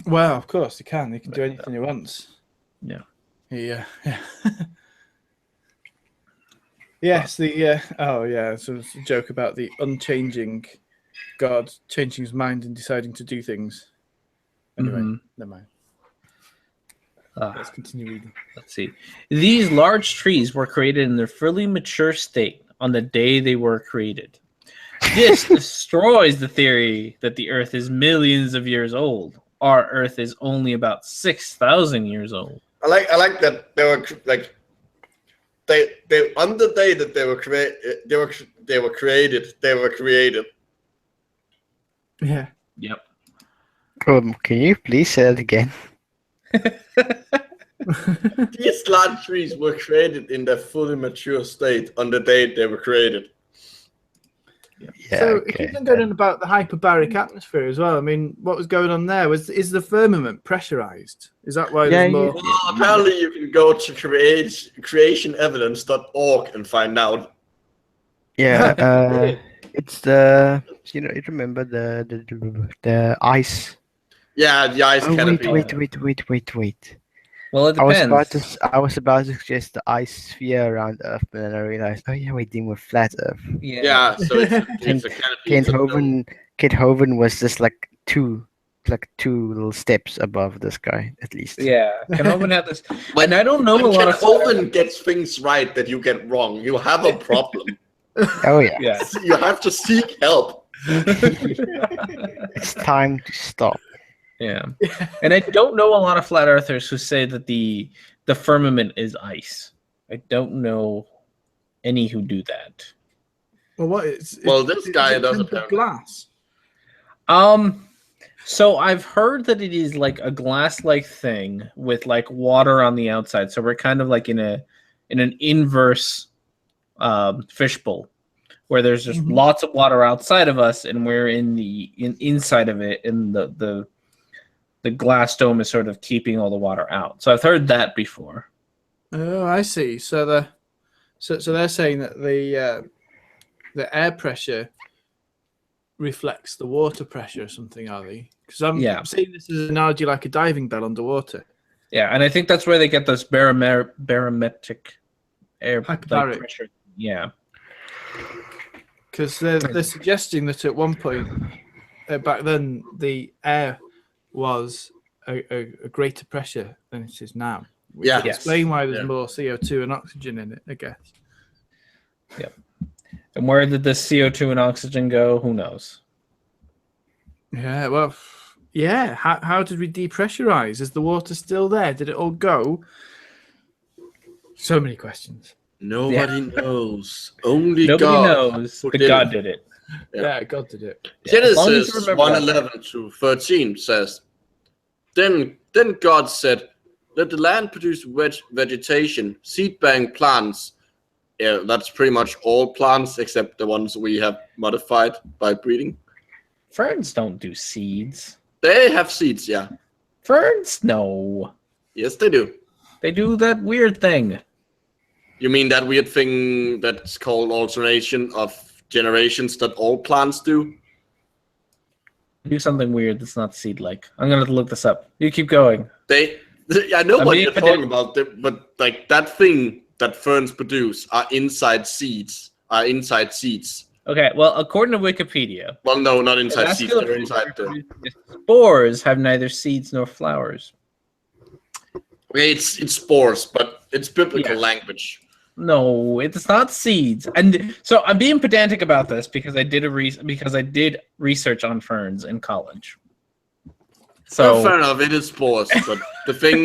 Well, of course he can. He can do anything he wants. Yeah. Yeah. Yes. So it's a joke about the unchanging God changing his mind and deciding to do things. Anyway, never mind. Let's continue reading. Let's see. These large trees were created in their fully mature state on the day they were created. This destroys the theory that the Earth is millions of years old. Our Earth is only about 6,000 years old. I like that they were like they on the day that they were created. Yeah. Yep. Can you please say that again? These large trees were created in their fully mature state on the day they were created. Yeah, so it keeps on going on about the hyperbaric atmosphere as well. I mean, what was going on there? Is the firmament pressurized? Is that why there's more? Well, apparently you can go to creationevidence.org and find out. Yeah, it's the you remember the ice. Yeah, the ice canopy. Wait. Well, it depends. I was about to suggest the ice sphere around Earth, but then I realized, we're dealing with flat Earth. Yeah, so it's a canopy. Kent Hovind was just like two little steps above this guy, at least. Yeah, Kent Hovind had this. And I don't know a lot of Hovind gets things right that you get wrong. You have a problem. Oh yeah. Yes. You have to seek help. It's time to stop. Yeah, and I don't know a lot of flat earthers who say that the firmament is ice. I don't know any who do that. Well, this guy doesn't have glass. So I've heard that it is like a glass-like thing with like water on the outside. So we're kind of like in an inverse fishbowl, where there's just lots of water outside of us, and we're inside of it, and the glass dome is sort of keeping all the water out. So I've heard that before. Oh, I see. So they're saying that the air pressure reflects the water pressure or something, are they? Because I'm seeing this as an analogy like a diving bell underwater. Yeah, and I think that's where they get this barometric air pressure. Yeah. Because they're suggesting that at one point back then the air was a greater pressure than it is now. Which Yeah. would explain why there's Yeah. more CO2 and oxygen in it, I guess. And where did the CO2 and oxygen go? Who knows? Yeah, well, yeah. How did we depressurize? Is the water still there? Did it all go? So many questions. Nobody knows. Only Nobody God. knows, who but did God it. did it. Yeah, God did it. As long as you Genesis remember that. 1:11 to 13 says, Then God said, let the land produce vegetation, seed-bearing plants. Yeah, that's pretty much all plants except the ones we have modified by breeding. Ferns don't do seeds. They have seeds, yeah. Ferns, no. Yes, they do. They do that weird thing. You mean that weird thing that's called alternation of generations that all plants do? Do something weird that's not seed-like. I'm gonna have to look this up. You keep going. I know I'm what being you're talking about, but like that thing that ferns produce are inside seeds. Okay, well, according to Wikipedia, Well, no, not inside seeds. vascular They're inside the. spores have neither seeds nor flowers. Okay, it's spores, but it's biblical Yeah. language. No, it's not seeds. And so I'm being pedantic about this because I did research on ferns in college. So So fair enough, it is spores, but the thing,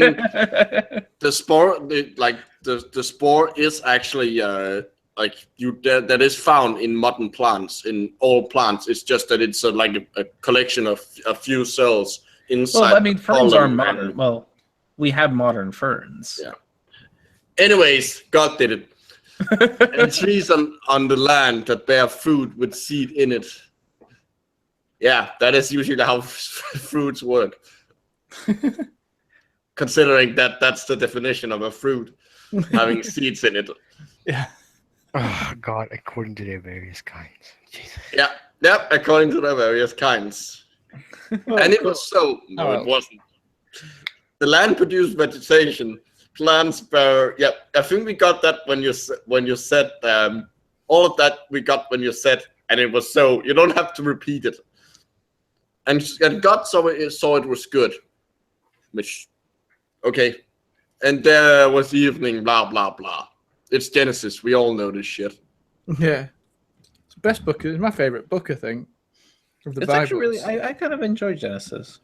the spore, the spore is actually that is found in modern plants, in all plants. It's just that it's like a collection of a few cells inside. well, I mean, the ferns are pollen modern. and- Well, we have modern ferns. Yeah. Anyways, God did it. And trees on the land that bear fruit with seed in it. Yeah, that is usually how fruits work. Considering that that's the definition of a fruit, having seeds in it. Yeah. Oh God, according to their various kinds. Jesus. Yeah, according to the various kinds. And it was so. No, it wasn't. The land produced vegetation. Plants bear. Yeah, I think we got that when you said all of that we got when you said, and it was so. You don't have to repeat it. And God saw it was good. Which, okay. And there was evening. Blah blah blah. It's Genesis. We all know this shit. Yeah. It's the best book. It's my favorite book, I think, of the It's Bible. actually really. I kind of enjoy Genesis.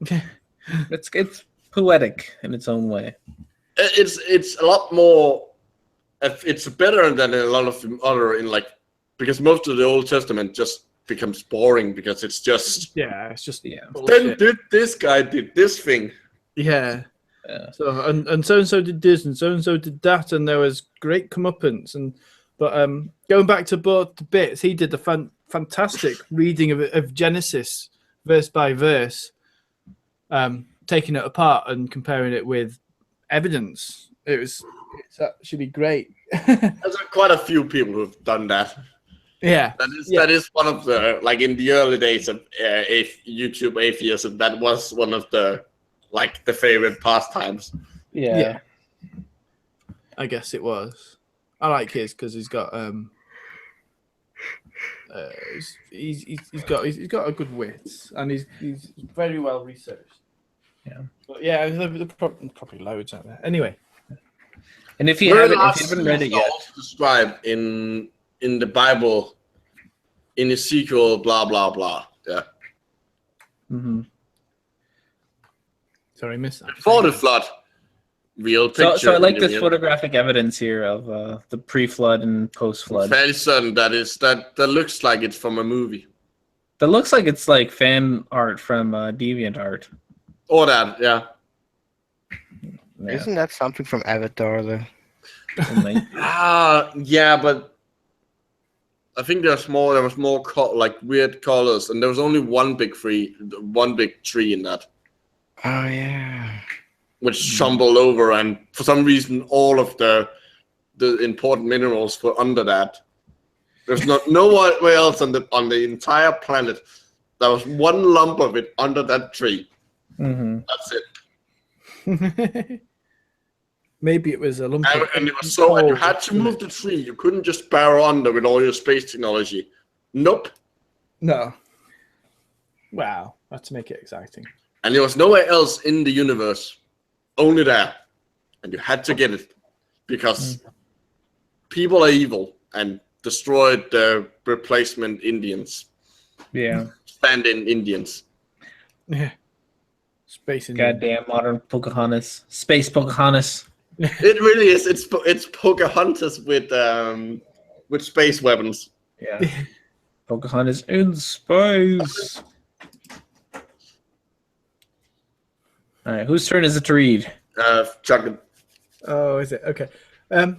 Yeah. It's poetic in its own way. It's a lot more. It's better than a lot of other because most of the Old Testament just becomes boring because it's just. Yeah, it's just Yeah. Then this guy did this thing. Yeah. Yeah. So and so did this and so did that, and there was great comeuppance. But going back to both the bits, he did a fantastic reading of Genesis verse by verse, taking it apart and comparing it with evidence. It's actually great. There's quite a few people who've done that. Yeah. That is one of the in the early days of YouTube atheism. That was one of the the favorite pastimes. Yeah. I guess it was. I like his because he's got he's got a good wit and he's very well researched. Yeah. But yeah, there's probably loads out there. Anyway. And if you haven't read it yet, also described in the Bible, in Ezekiel, blah blah blah. Yeah. mm-hmm. Sorry, I missed that. Before the flood, real picture. So I like this real- photographic evidence here of the pre-flood and I'm post-flood. fairly certain that looks like it's from a movie. That looks like it's like fan art from DeviantArt. Or that, yeah. Yeah. Isn't that something from Avatar though? Only- Yeah, but I think there was more weird colors, and there was only one big tree in that, Oh yeah. which tumbled over, and for some reason all of the important minerals were under that. There's nowhere else on the entire planet. There was one lump of it under that tree. mm-hmm. That's it. Maybe it was a lump. And it was so, and you had to move the tree. You couldn't just barrel under with all your space technology. Nope. No. Wow, that's to make it exciting. And there was nowhere else in the universe. Only there. and you had to get it because people are evil and destroyed the replacement Indians. Yeah. Stand-in Indians. Yeah. Space Indian. Goddamn modern Pocahontas. Space Pocahontas. It really is. It's Pocahontas with space weapons. Yeah. Pocahontas in space. All right, whose turn is it to read? Chocolate. Oh, is it? Okay. The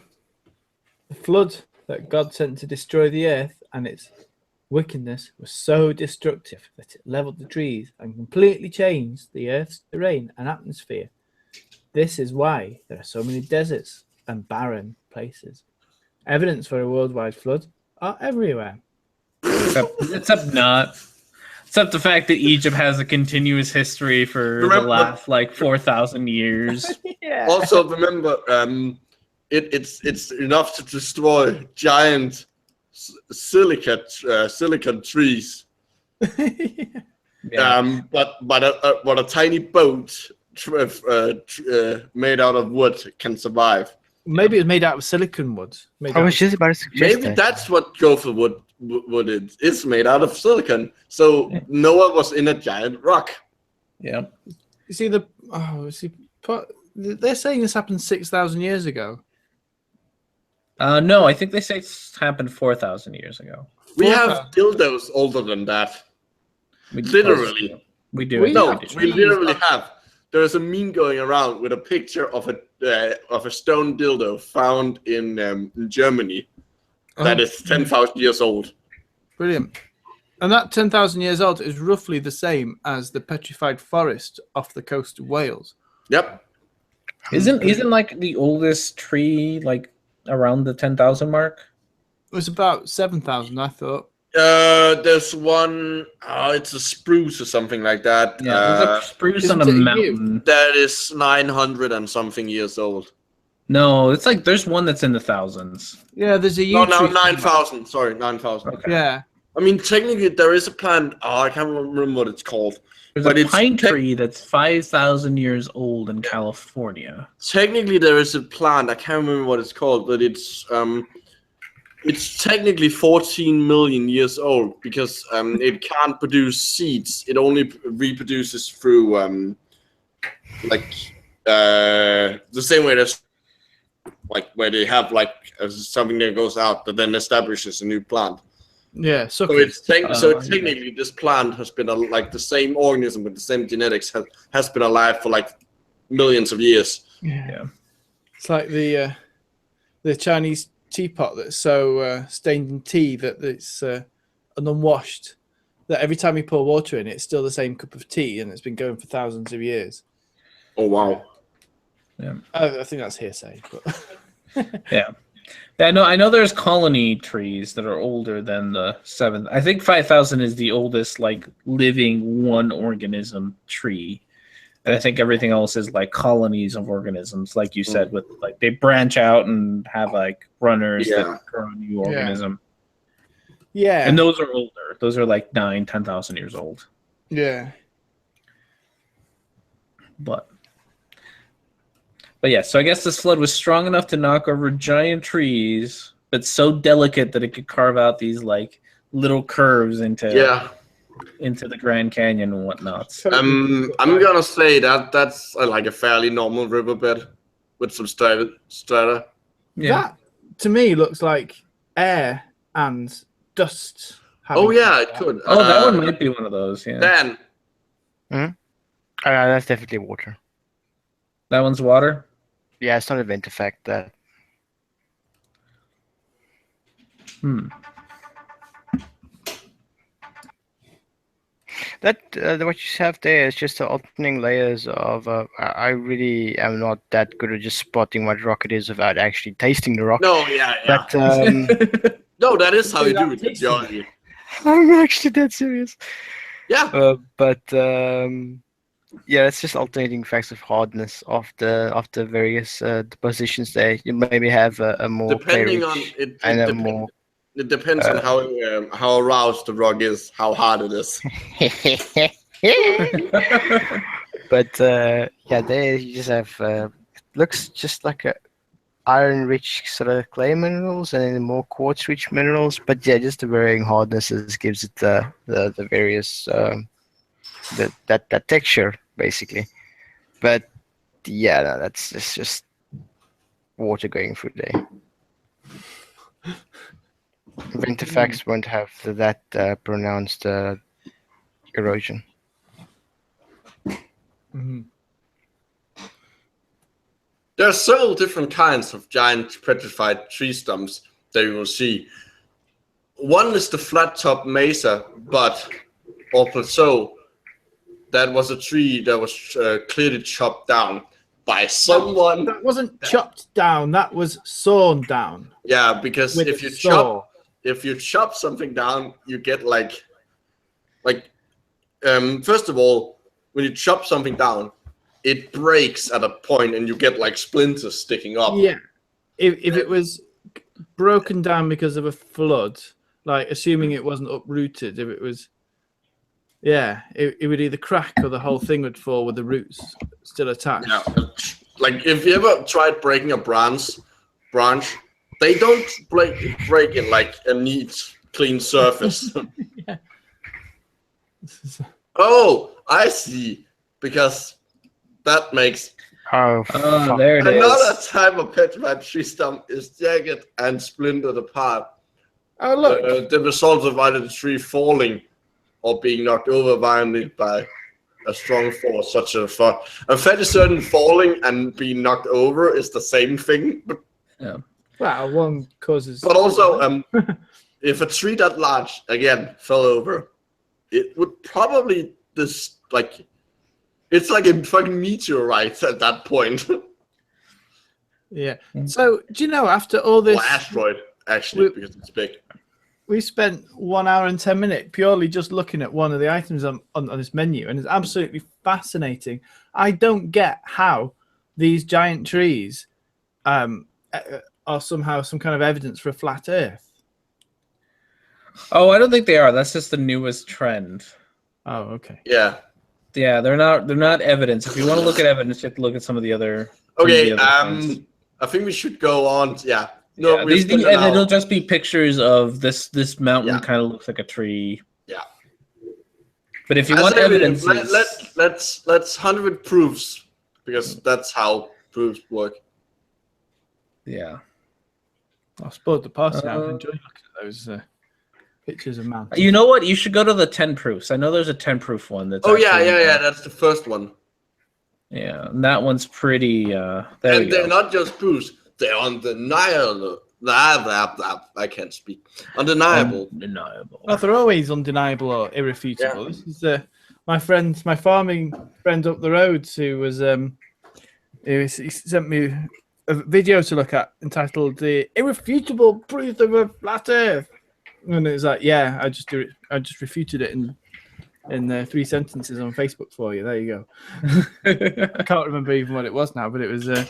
flood that God sent to destroy the earth and its wickedness was so destructive that it leveled the trees and completely changed the earth's terrain and atmosphere. This is why there are so many deserts and barren places. Evidence for a worldwide flood are everywhere. Except not. Except the fact that Egypt has a continuous history for the last 4,000 years. Yeah. Also, remember, it's enough to destroy giant silicon trees. Yeah. But a tiny boat made out of wood can survive. Maybe it's made out of silicon wood. I was just about to suggest Maybe that. that's what gopher wood is made out of silicon. So Noah was in a giant rock. Yeah. You see they're saying this happened 6,000 years ago. No, I think they say it's happened 4,000 years ago. We have dildos older than that. Literally. We do. No, do. we literally have. There's a meme going around with a picture of a stone dildo found in Germany that is 10,000 years old. Brilliant. And that 10,000 years old is roughly the same as the petrified forest off the coast of Wales. Yep. Isn't like the oldest tree like around the 10,000 mark? It was about 7,000, I thought. There's one. It's a spruce or something like that. Yeah, there's a spruce on a isn't it mountain. That is 900 and something years old. No, it's like there's one that's in the thousands. Yeah, there's a No, yew tree. 9,000. Sorry, 9,000. Okay. Yeah. I mean, technically, there is a plant. I can't remember what it's called. There's But a it's pine tree that's 5,000 years old in California. Technically, there is a plant. I can't remember what it's called, but it's technically 14 million years old because it can't produce seeds. It only reproduces through the same way as where they have something that goes out that then establishes a new plant. Yeah. So technically this plant has been the same organism with the same genetics has been alive for millions of years. Yeah. It's like the Chinese teapot that's so stained in tea that it's unwashed, that every time you pour water in it's still the same cup of tea and it's been going for thousands of years. Oh wow. Yeah. I think that's hearsay, but Yeah. I know there's colony trees that are older than the 7th. I think 5,000 is the oldest living one organism tree. And I think everything else is colonies of organisms, like you said, with they branch out and have runners that grow a new organism. Yeah. And those are older. Those are 10,000 years old. Yeah. But yeah, so I guess this flood was strong enough to knock over giant trees, but so delicate that it could carve out these little curves into the Grand Canyon and whatnot. I'm gonna say that's a fairly normal riverbed with some strata. Yeah. That to me looks like air and dust. Oh yeah, it could. That one might be one of those. Yeah. Dan. That's definitely water. That one's water. Yeah, it's not a vent effect. That. That what you have there is just the opening layers of. I really am not that good at just spotting what rock it is without actually tasting the rock. No, yeah. But no, that is how you do it in geology. I'm actually that serious. Yeah. Yeah, it's just alternating facts of hardness of the various depositions there. You maybe have a more depending on it. It depends on how aroused the rock is, how hard it is. But yeah, there you just have looks just like a iron-rich sort of clay minerals, and then more quartz-rich minerals. But yeah, just the varying hardnesses gives it the various that texture basically. But yeah, no, it's just water going through there. Ventifacts won't have that pronounced erosion. Mhm. There are several different kinds of giant petrified tree stumps that you will see. One is the flat top mesa, or plateau. That was a tree that was clearly chopped down by someone. That wasn't chopped down. That was sawn down. Yeah, because With if you a saw. chop something down, you get first of all, when you chop something down, it breaks at a point and you get like splinters sticking up. Yeah. If it was broken down because of a flood, like assuming it wasn't uprooted, if it was, yeah, it would either crack or the whole thing would fall with the roots still attached. Yeah, like if you ever tried breaking a branch, they don't break in like a neat, clean surface. Yeah. Oh, I see. Because that makes Oh, there it another is. type of petrified tree stump is jagged and splintered apart. Oh look, The result of either the tree falling or being knocked over violently by a strong force, such as I'm fairly certain falling and being knocked over is the same thing. wow, one causes. But also, if a tree that large again fell over, it would probably it's like a fucking meteorite at that point. Yeah. So do you know after all this, Or asteroid, actually, because it's big. we spent 1 hour and 10 minutes purely just looking at one of the items on this menu, and it's absolutely fascinating. I don't get how these giant trees are somehow some kind of evidence for a flat Earth. Oh, I don't think they are. That's just the newest trend. Oh, okay. Yeah. Yeah, they're not evidence. If you want to look at evidence, you have to look at some of the other. Okay. some of the other trends. I think we should go on. Yeah. No, Yeah, we've these, spent and an hour. it'll just be pictures of this mountain Yeah. kind of looks like a tree. Yeah. But if you I want say evidence, let's hunt with proofs, because that's how proofs work. yeah. I spoiled the party now. I enjoy looking at those pictures of mountains. You know what? You should go to the 10 proofs. I know there's a 10 proof one. That's Oh yeah, actually, that's the first one. Yeah, and that one's pretty. There And we they're go. not just proofs; they're undeniable. I can't speak. Undeniable. Undeniable. Well, they're always undeniable or irrefutable. Yeah. This is my farming friend up the road who was he sent me a video to look at entitled "The Irrefutable Proof of a Flat Earth," and it was like, yeah, I just refuted it in 3 sentences on Facebook for you. There you go. I can't remember even what it was now, but it was it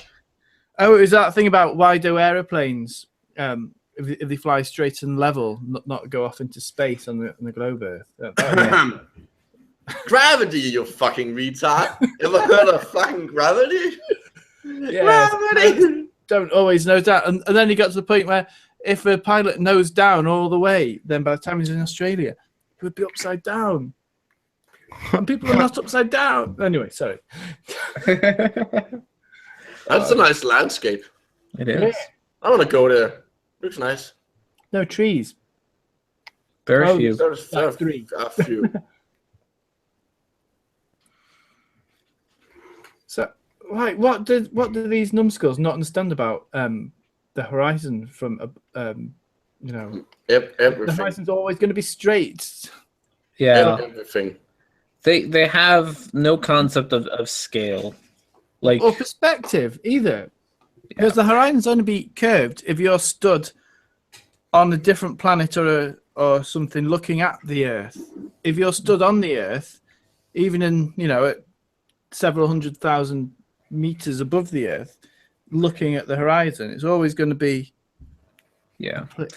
was that thing about why do aeroplanes if they fly straight and level, not go off into space on the globe Earth. Gravity, you fucking retard. Ever heard of fucking gravity? Yeah, Gravity. don't always know that. And then he got to the point where if a pilot nose down all the way, then by the time he's in Australia, he would be upside down. And people are not upside down. Anyway, sorry. That's a nice landscape. It is. I want to go there. Looks nice. No trees. Very Oh, few. There's That's 3. a few. So, right, what do these numbskulls not understand about the horizon from the Everything. horizon's always going to be straight. Yeah. Everything. They have no concept of scale. Like Or perspective either. Because the horizon's only be curved if you're stood on a different planet or something looking at the Earth. If you're stood on the Earth, even in, at several 100,000 meters above the Earth, looking at the horizon, it's always going to be flat.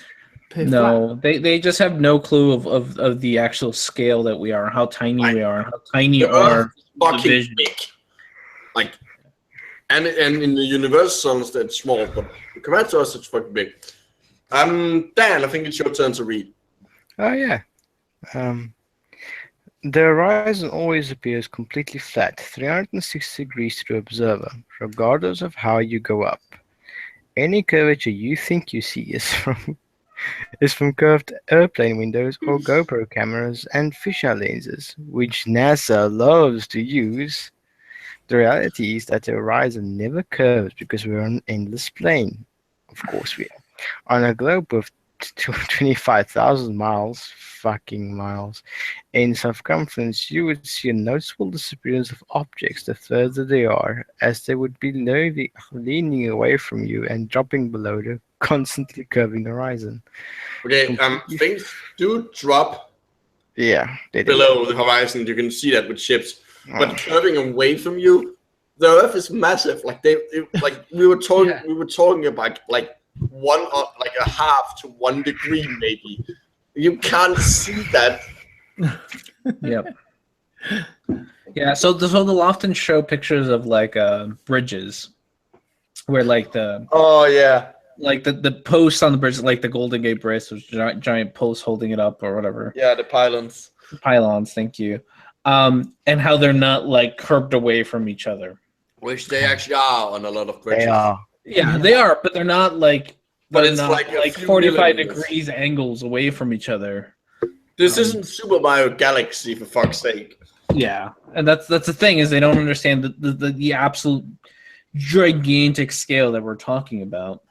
no, they just have no clue of the actual scale that we are, how tiny we are, how tiny The our Earth is fucking division. big. Like And in the universal sense, it's small, but compared to us, it's fucking big. Dan, I think it's your turn to read. Oh yeah. The horizon always appears completely flat, 360 degrees to the observer, regardless of how you go up. Any curvature you think you see is from curved airplane windows or GoPro cameras and fisheye lenses, which NASA loves to use. The reality is that the horizon never curves because we're on an endless plane. Of course we are. On a globe of 25,000 miles in circumference, you would see a noticeable disappearance of objects the further they are, as they would be leaning away from you and dropping below the constantly curving horizon. Okay, things do drop Yeah, they do. below the horizon. You can see that with ships, but curving away from you, the Earth is massive. Like we were talking about like a half to 1 degree maybe. You can't see that. Yep. Yeah, so they'll often show pictures of like bridges where like the posts on the bridge, like the Golden Gate Bridge, those giant posts holding it up or whatever. Yeah, the pylons. Pylons, thank you. And how they're not like curved away from each other. Which they actually are on a lot of bridges. They are. Yeah, they are, but they're not like. But they're it's not, like 45 degrees angles away from each other. This isn't Super Mario Galaxy, for fuck's sake. Yeah, and that's the thing, is they don't understand the absolute gigantic scale that we're talking about.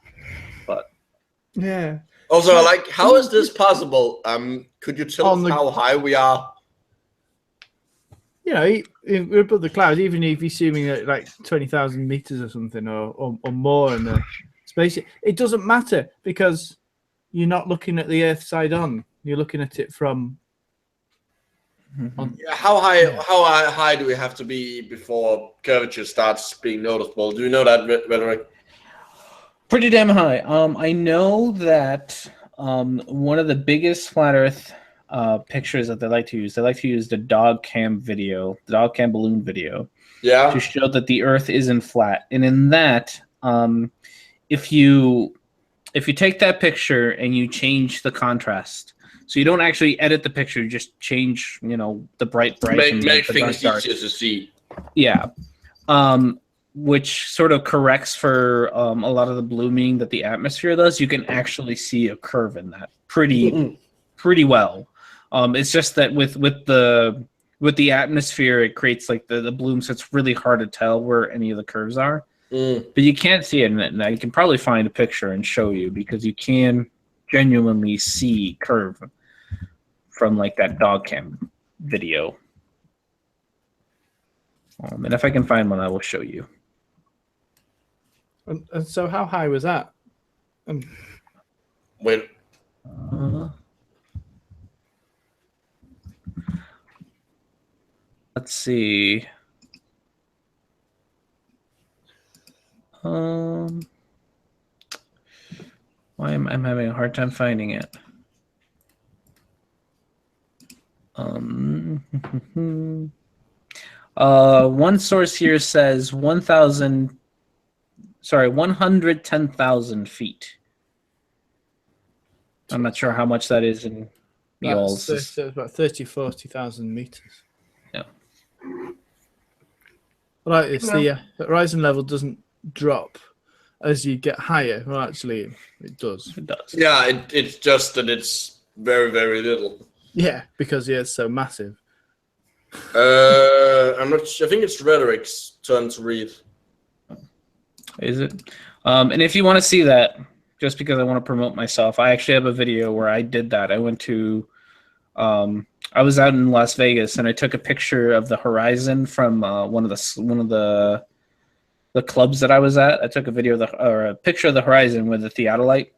But Yeah. also, like, how is this possible? Could you tell us how high we are? You know, we're above the clouds, even if you're assuming that like 20,000 meters or something, or more in the space, it doesn't matter because you're not looking at the Earth side on. You're looking at it from. How high do we have to be before curvature starts being noticeable? Do you know that, Rhetoric? Pretty damn high. I know that one of the biggest flat Earth pictures that they like to use the dog cam video, the dog cam balloon video, to show that the Earth isn't flat. And in that, if you take that picture and you change the contrast, so you don't actually edit the picture, you just change, the bright and make the things dark. easier to see. Yeah. Which sort of corrects for a lot of the blooming that the atmosphere does. You can actually see a curve in that pretty well. It's just that with the atmosphere, it creates like the bloom, so it's really hard to tell where any of the curves are. But you can't see it, and I can probably find a picture and show you, because you can genuinely see curve from like that dog cam video. And if I can find one, I will show you. And so, how high was that? Wait. Let's see. Why am I having a hard time finding it? One source here says 110,000 feet. I'm not sure how much that is in y'all's. That's about 40,000 meters. Yeah. Right, it's the horizon level doesn't drop as you get higher. Well, actually, it does. It does. Yeah, it's just that it's very, very little. Yeah, because it's so massive. I'm not. I think it's Rhetoric's turn to read. Is it? And if you want to see that, just because I want to promote myself, I actually have a video where I did that. I went to, I was out in Las Vegas, and I took a picture of the horizon from one of the clubs that I was at. I took a picture of the horizon with a theodolite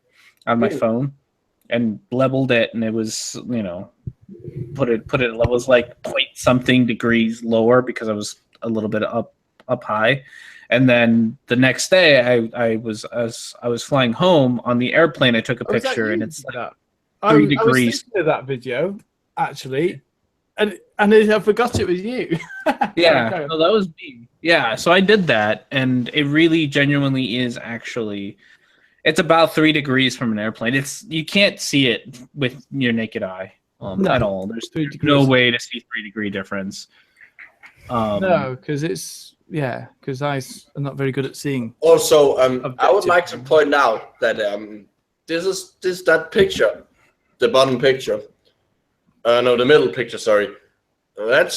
on my phone, and leveled it, and it was, put it was like point something degrees lower because I was a little bit up high. And then the next day, I was flying home on the airplane. I took a picture, and it's like 3 degrees. I was thinking of that video, actually, and I forgot it was you. Yeah, Sorry, no, that was me. Yeah, so I did that, and it really genuinely is actually. It's about 3 degrees from an airplane. You can't see it with your naked eye No, at all. There's 3 no degrees. way to see 3-degree difference. No, because because eyes are not very good at seeing. Also, I would like to Objective. point out that that picture, the bottom picture. No, the middle picture. Sorry, that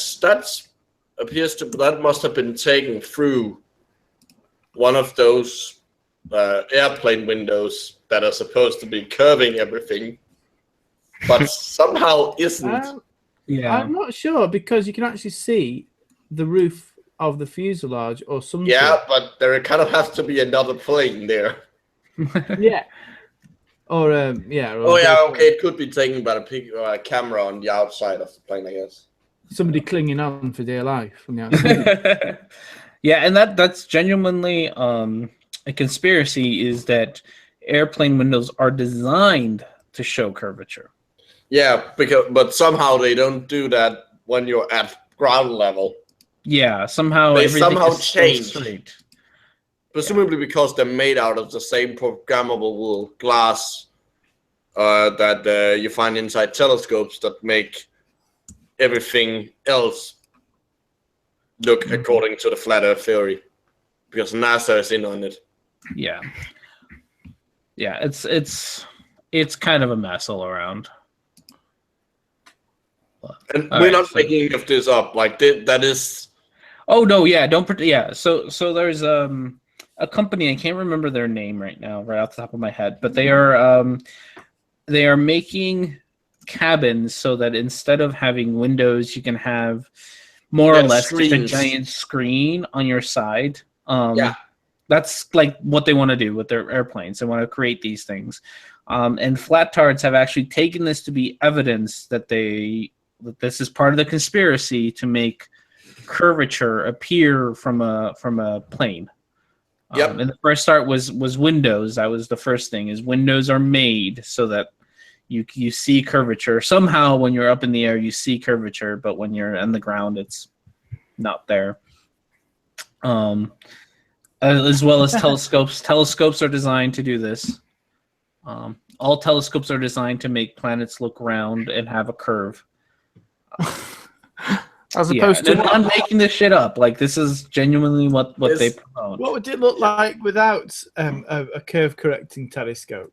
must have been taken through one of those airplane windows that are supposed to be curving everything, but somehow isn't. Yeah, I'm not sure because you can actually see the roof of the fuselage or something. Yeah, but there kind of has to be another plane there. Yeah. Or yeah. Oh yeah, okay, it could be taken by a camera on the outside of the plane, I guess. Somebody clinging on for dear life from the outside. yeah, and that's genuinely a conspiracy. Is that airplane windows are designed to show curvature? Yeah, but somehow they don't do that when you're at ground level. Yeah, somehow They everything somehow is so change. straight. Presumably because they're made out of the same programmable glass that you find inside telescopes that make everything else look according to the flat Earth theory. Because NASA is in on it. Yeah, yeah, it's kind of a mess all around. And All we're right, not making of this up. Like that is. Oh no, yeah, yeah. So there's a company, I can't remember their name right now, right off the top of my head, but they are making cabins so that instead of having windows, you can have more or less just a giant screen on your side. Yeah. That's like what they want to do with their airplanes. They want to create these things. And flat-tards have actually taken this to be evidence that this is part of the conspiracy to make curvature appear from a plane. Yep. And the first start was windows. That was the first thing. Is windows are made so that you see curvature. Somehow when you're up in the air you see curvature, but when you're on the ground it's not there. As well as telescopes. Telescopes are designed to do this. All telescopes are designed to make planets look round and have a curve. As opposed to I'm making this shit up. Like this is genuinely what they promote. what would it look like without a curve correcting telescope?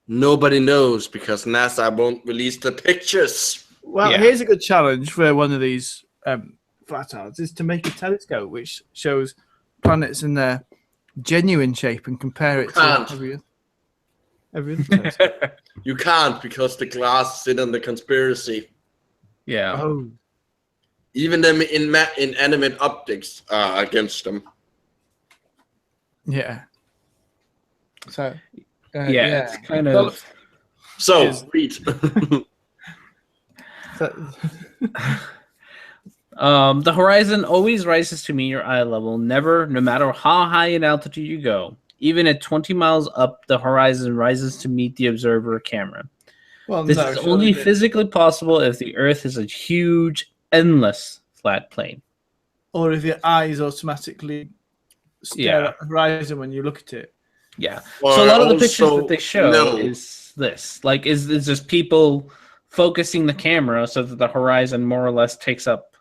Nobody knows because NASA won't release the pictures. Well, Yeah. here's a good challenge for one of these flat-tards is to make a telescope which shows planets in their genuine shape and compare it to every other telescope. You can't because the glass is in on the conspiracy. Yeah. Oh. Even them inanimate objects are against them. Yeah. So. Yeah, it's kind of. So, read. The horizon always rises to meet your eye level. No matter how high in altitude you go. Even at 20 miles up, the horizon rises to meet the observer camera. Well, This is only physically possible if the Earth is a huge, endless flat plane. Or if your eyes automatically stare at the horizon when you look at it. Yeah. Or so a lot of the pictures that they show no. is this. Like, is just people focusing the camera so that the horizon more or less takes up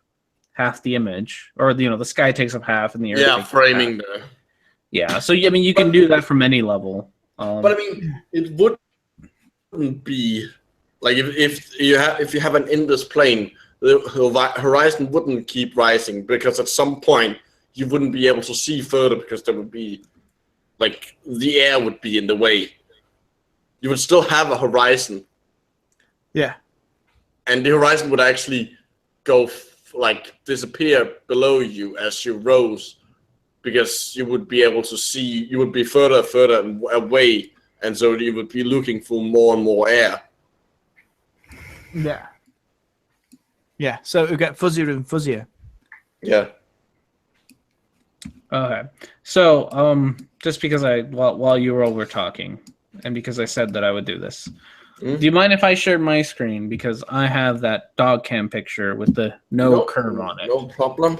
half the image. Or, the sky takes up half and the Earth takes up framing half. the... Yeah, so, I mean, you can do that from any level. But, I mean, it wouldn't be... Like, if you have an endless plane, the horizon wouldn't keep rising because at some point you wouldn't be able to see further because there would be... Like, the air would be in the way. You would still have a horizon. Yeah. And the horizon would actually go, disappear below you as you rose. Because you would be able to see, you would be further away. And so you would be looking for more and more air. Yeah. Yeah, so it would get fuzzier and fuzzier. Yeah. Okay. So, just because while you all were talking, and because I said that I would do this, Do you mind if I share my screen? Because I have that dog cam picture with the no curve on it. No problem.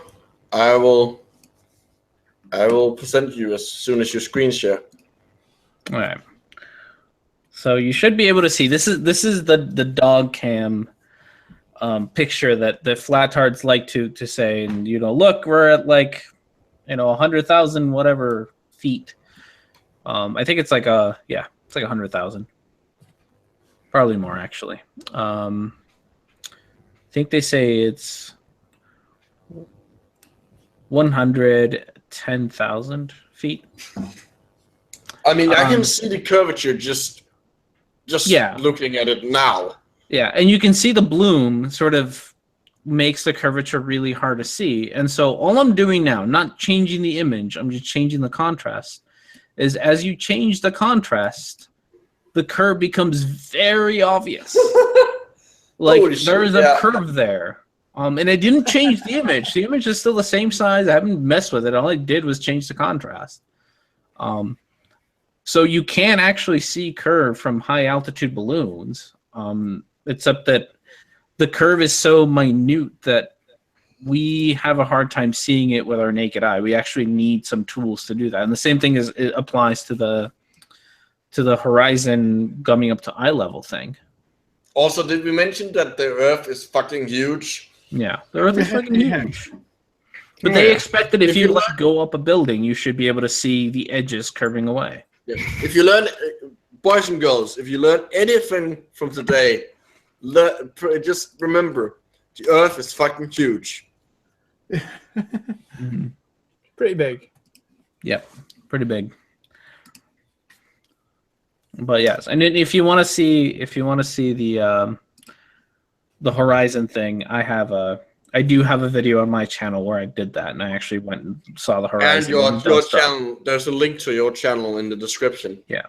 I will present you as soon as your screen share. All right. So you should be able to see this is the dog cam picture that the flatards like to say, and look, we're at like 100,000 whatever feet. I think it's like it's like 100,000. Probably more, actually. I think they say it's 110,000 feet. I mean, I can see the curvature just looking at it now. Yeah, and you can see the bloom sort of makes the curvature really hard to see. And so all I'm doing now, not changing the image, I'm just changing the contrast, is as you change the contrast, the curve becomes very obvious. Like there's a curve there. And it didn't change the image. The image is still the same size. I haven't messed with it. All I did was change the contrast. So you can actually see curve from high altitude balloons. Except that the curve is so minute that we have a hard time seeing it with our naked eye. We actually need some tools to do that. And the same thing it applies to the horizon coming up to eye level thing. Also, did we mention that the Earth is fucking huge? Yeah, the Earth is fucking huge. But they expect that if you go up a building, you should be able to see the edges curving away. Yeah. If you learn, boys and girls, if you learn anything from today, just remember, the Earth is fucking huge. Pretty big. Yep, pretty big. But yes, and if you want to see the horizon thing, I do have a video on my channel where I did that, and I actually went and saw the horizon. And your channel, there's a link to your channel in the description. Yeah,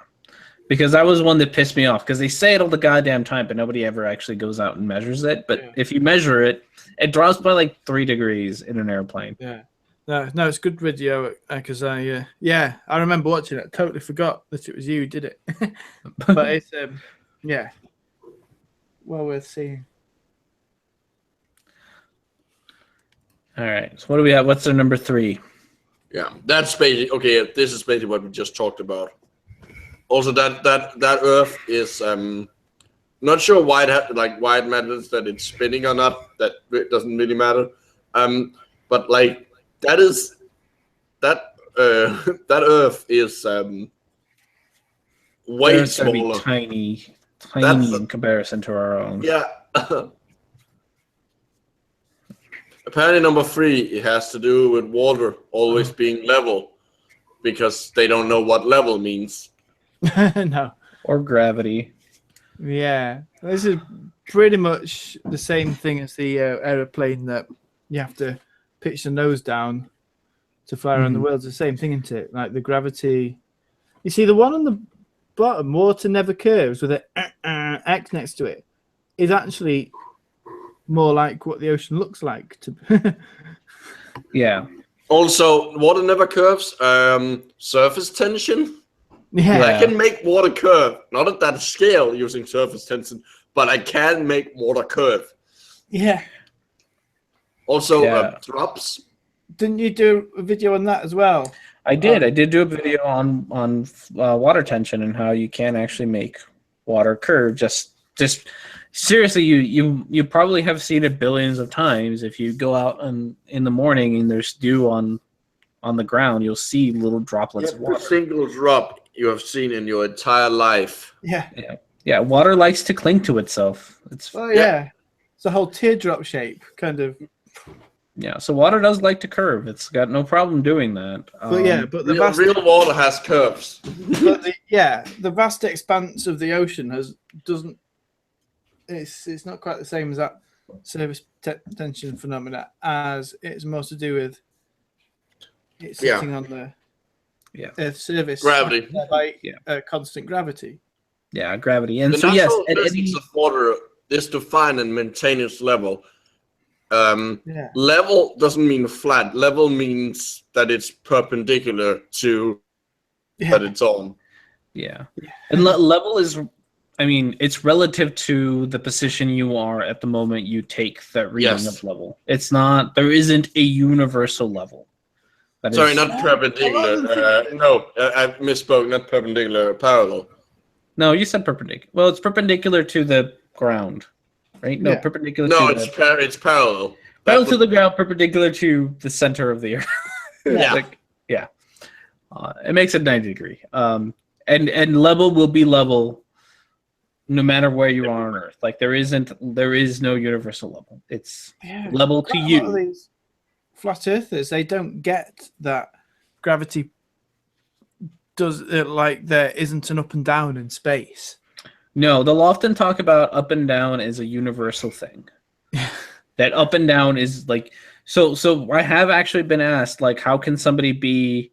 because that was one that pissed me off, because they say it all the goddamn time, but nobody ever actually goes out and measures it. But if you measure it, it drops by like 3 degrees in an airplane. Yeah. No, it's a good video because I remember watching it. I totally forgot that it was you who did it. But it's well worth seeing. All right. So what do we have? What's our number 3? Yeah, that's basically okay. This is basically what we just talked about. Also, that Earth is not sure why it matters that it's spinning or not. That it doesn't really matter. But like that Earth is way smaller. Tiny in comparison to our own. Yeah. Apparently, number 3, it has to do with water always being level, because they don't know what level means. No. Or gravity. Yeah, this is pretty much the same thing as the aeroplane that you have to pitch the nose down to fly around the world. It's the same thing, isn't it? Like the gravity. You see, the one on the bottom, water never curves, with an X next to it, is actually more like what the ocean looks like. Yeah. Also, water never curves. Surface tension. Yeah. I can make water curve, not at that scale using surface tension, but I can make water curve. Yeah. Also, drops. Didn't you do a video on that as well? I did. I did do a video on water tension and how you can actually make water curve. Just seriously, you probably have seen it billions of times. If you go out in the morning and there's dew on the ground, you'll see little droplets of water. Every single drop you have seen in your entire life. Yeah. Water likes to cling to itself. It's a whole teardrop shape, kind of. Yeah, so water does like to curve. It's got no problem doing that. But the real water has curves. But the vast expanse of the ocean doesn't. It's not quite the same as that surface tension phenomena, as it's more to do with it sitting on the Earth's surface, gravity, by constant gravity. Yeah, gravity, and the so yes, physics of water is to find and maintain its level. Level doesn't mean flat. Level means that it's perpendicular to that it's on. Yeah, and level is I mean, it's relative to the position you are at the moment you take that reading Yes. of level. It's not. There isn't a universal level. That Sorry, is- not perpendicular. No, I misspoke. Not perpendicular, parallel. No, you said perpendicular. Well, it's perpendicular to the ground, right? No, Yeah. perpendicular No, to it's the it's parallel. parallel That to would- the ground, perpendicular to the center of the earth. Yeah. Like, yeah. It makes it 90 degree. And level will be level no matter where you are on Earth. Like there is no universal level. It's level to Quite a lot you. of these flat earthers, they don't get that gravity does it, like there isn't an up and down in space. No, they'll often talk about up and down as a universal thing. That up and down is like so I have actually been asked, like, how can somebody be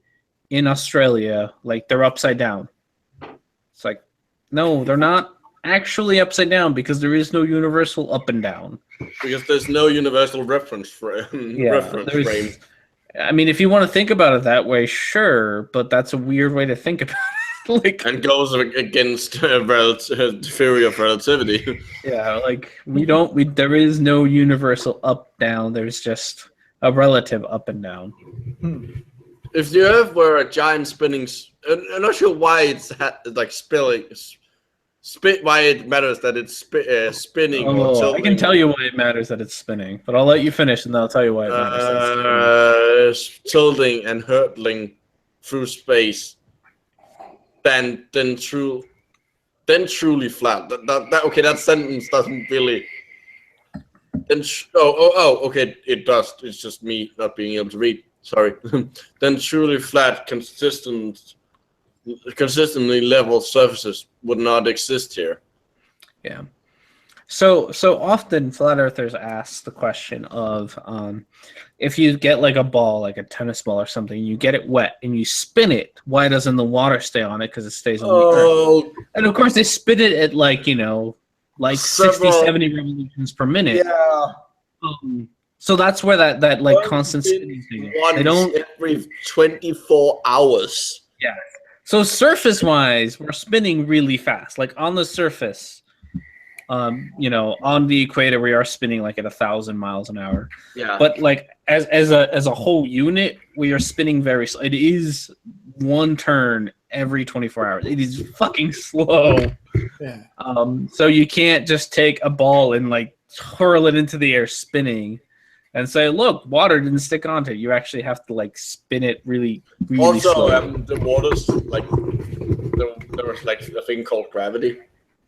in Australia like they're upside down? It's like, no, they're not actually upside down because there is no universal up and down. Because there's no universal reference frame. I mean, if you want to think about it that way, sure, but that's a weird way to think about it. Like, And goes against theory of relativity. yeah, like there is no universal up down. There's just a relative up and down. If the Earth were a giant spinning, I'm not sure why it's like why it matters that it's spinning or Oh, tilting. I can tell you why it matters that it's spinning, but I'll let you finish and then I'll tell you why it matters. That it's spinning. Tilting and hurtling through space, then truly flat. That sentence doesn't really. Then okay, it does. It's just me not being able to read. Sorry. Then truly flat, consistently level surfaces would not exist here. Yeah. So often flat earthers ask the question of if you get like a ball, like a tennis ball or something, you get it wet and you spin it, why doesn't the water stay on it? Because it stays on the earth. And of course they spin it at like 60, 70 revolutions per minute. Yeah. So that's where that like constant spinning thing. They don't every 24 hours. Yeah. So surface-wise, we're spinning really fast. Like on the surface, on the equator, we are spinning like at 1,000 miles an hour. Yeah. But like as a whole unit, we are spinning very slow. It is one turn every 24 hours. It is fucking slow. Yeah. So you can't just take a ball and like hurl it into the air spinning and say, look, water didn't stick onto it. You actually have to like spin it really, really Also, slow. the water's like there was like a thing called gravity.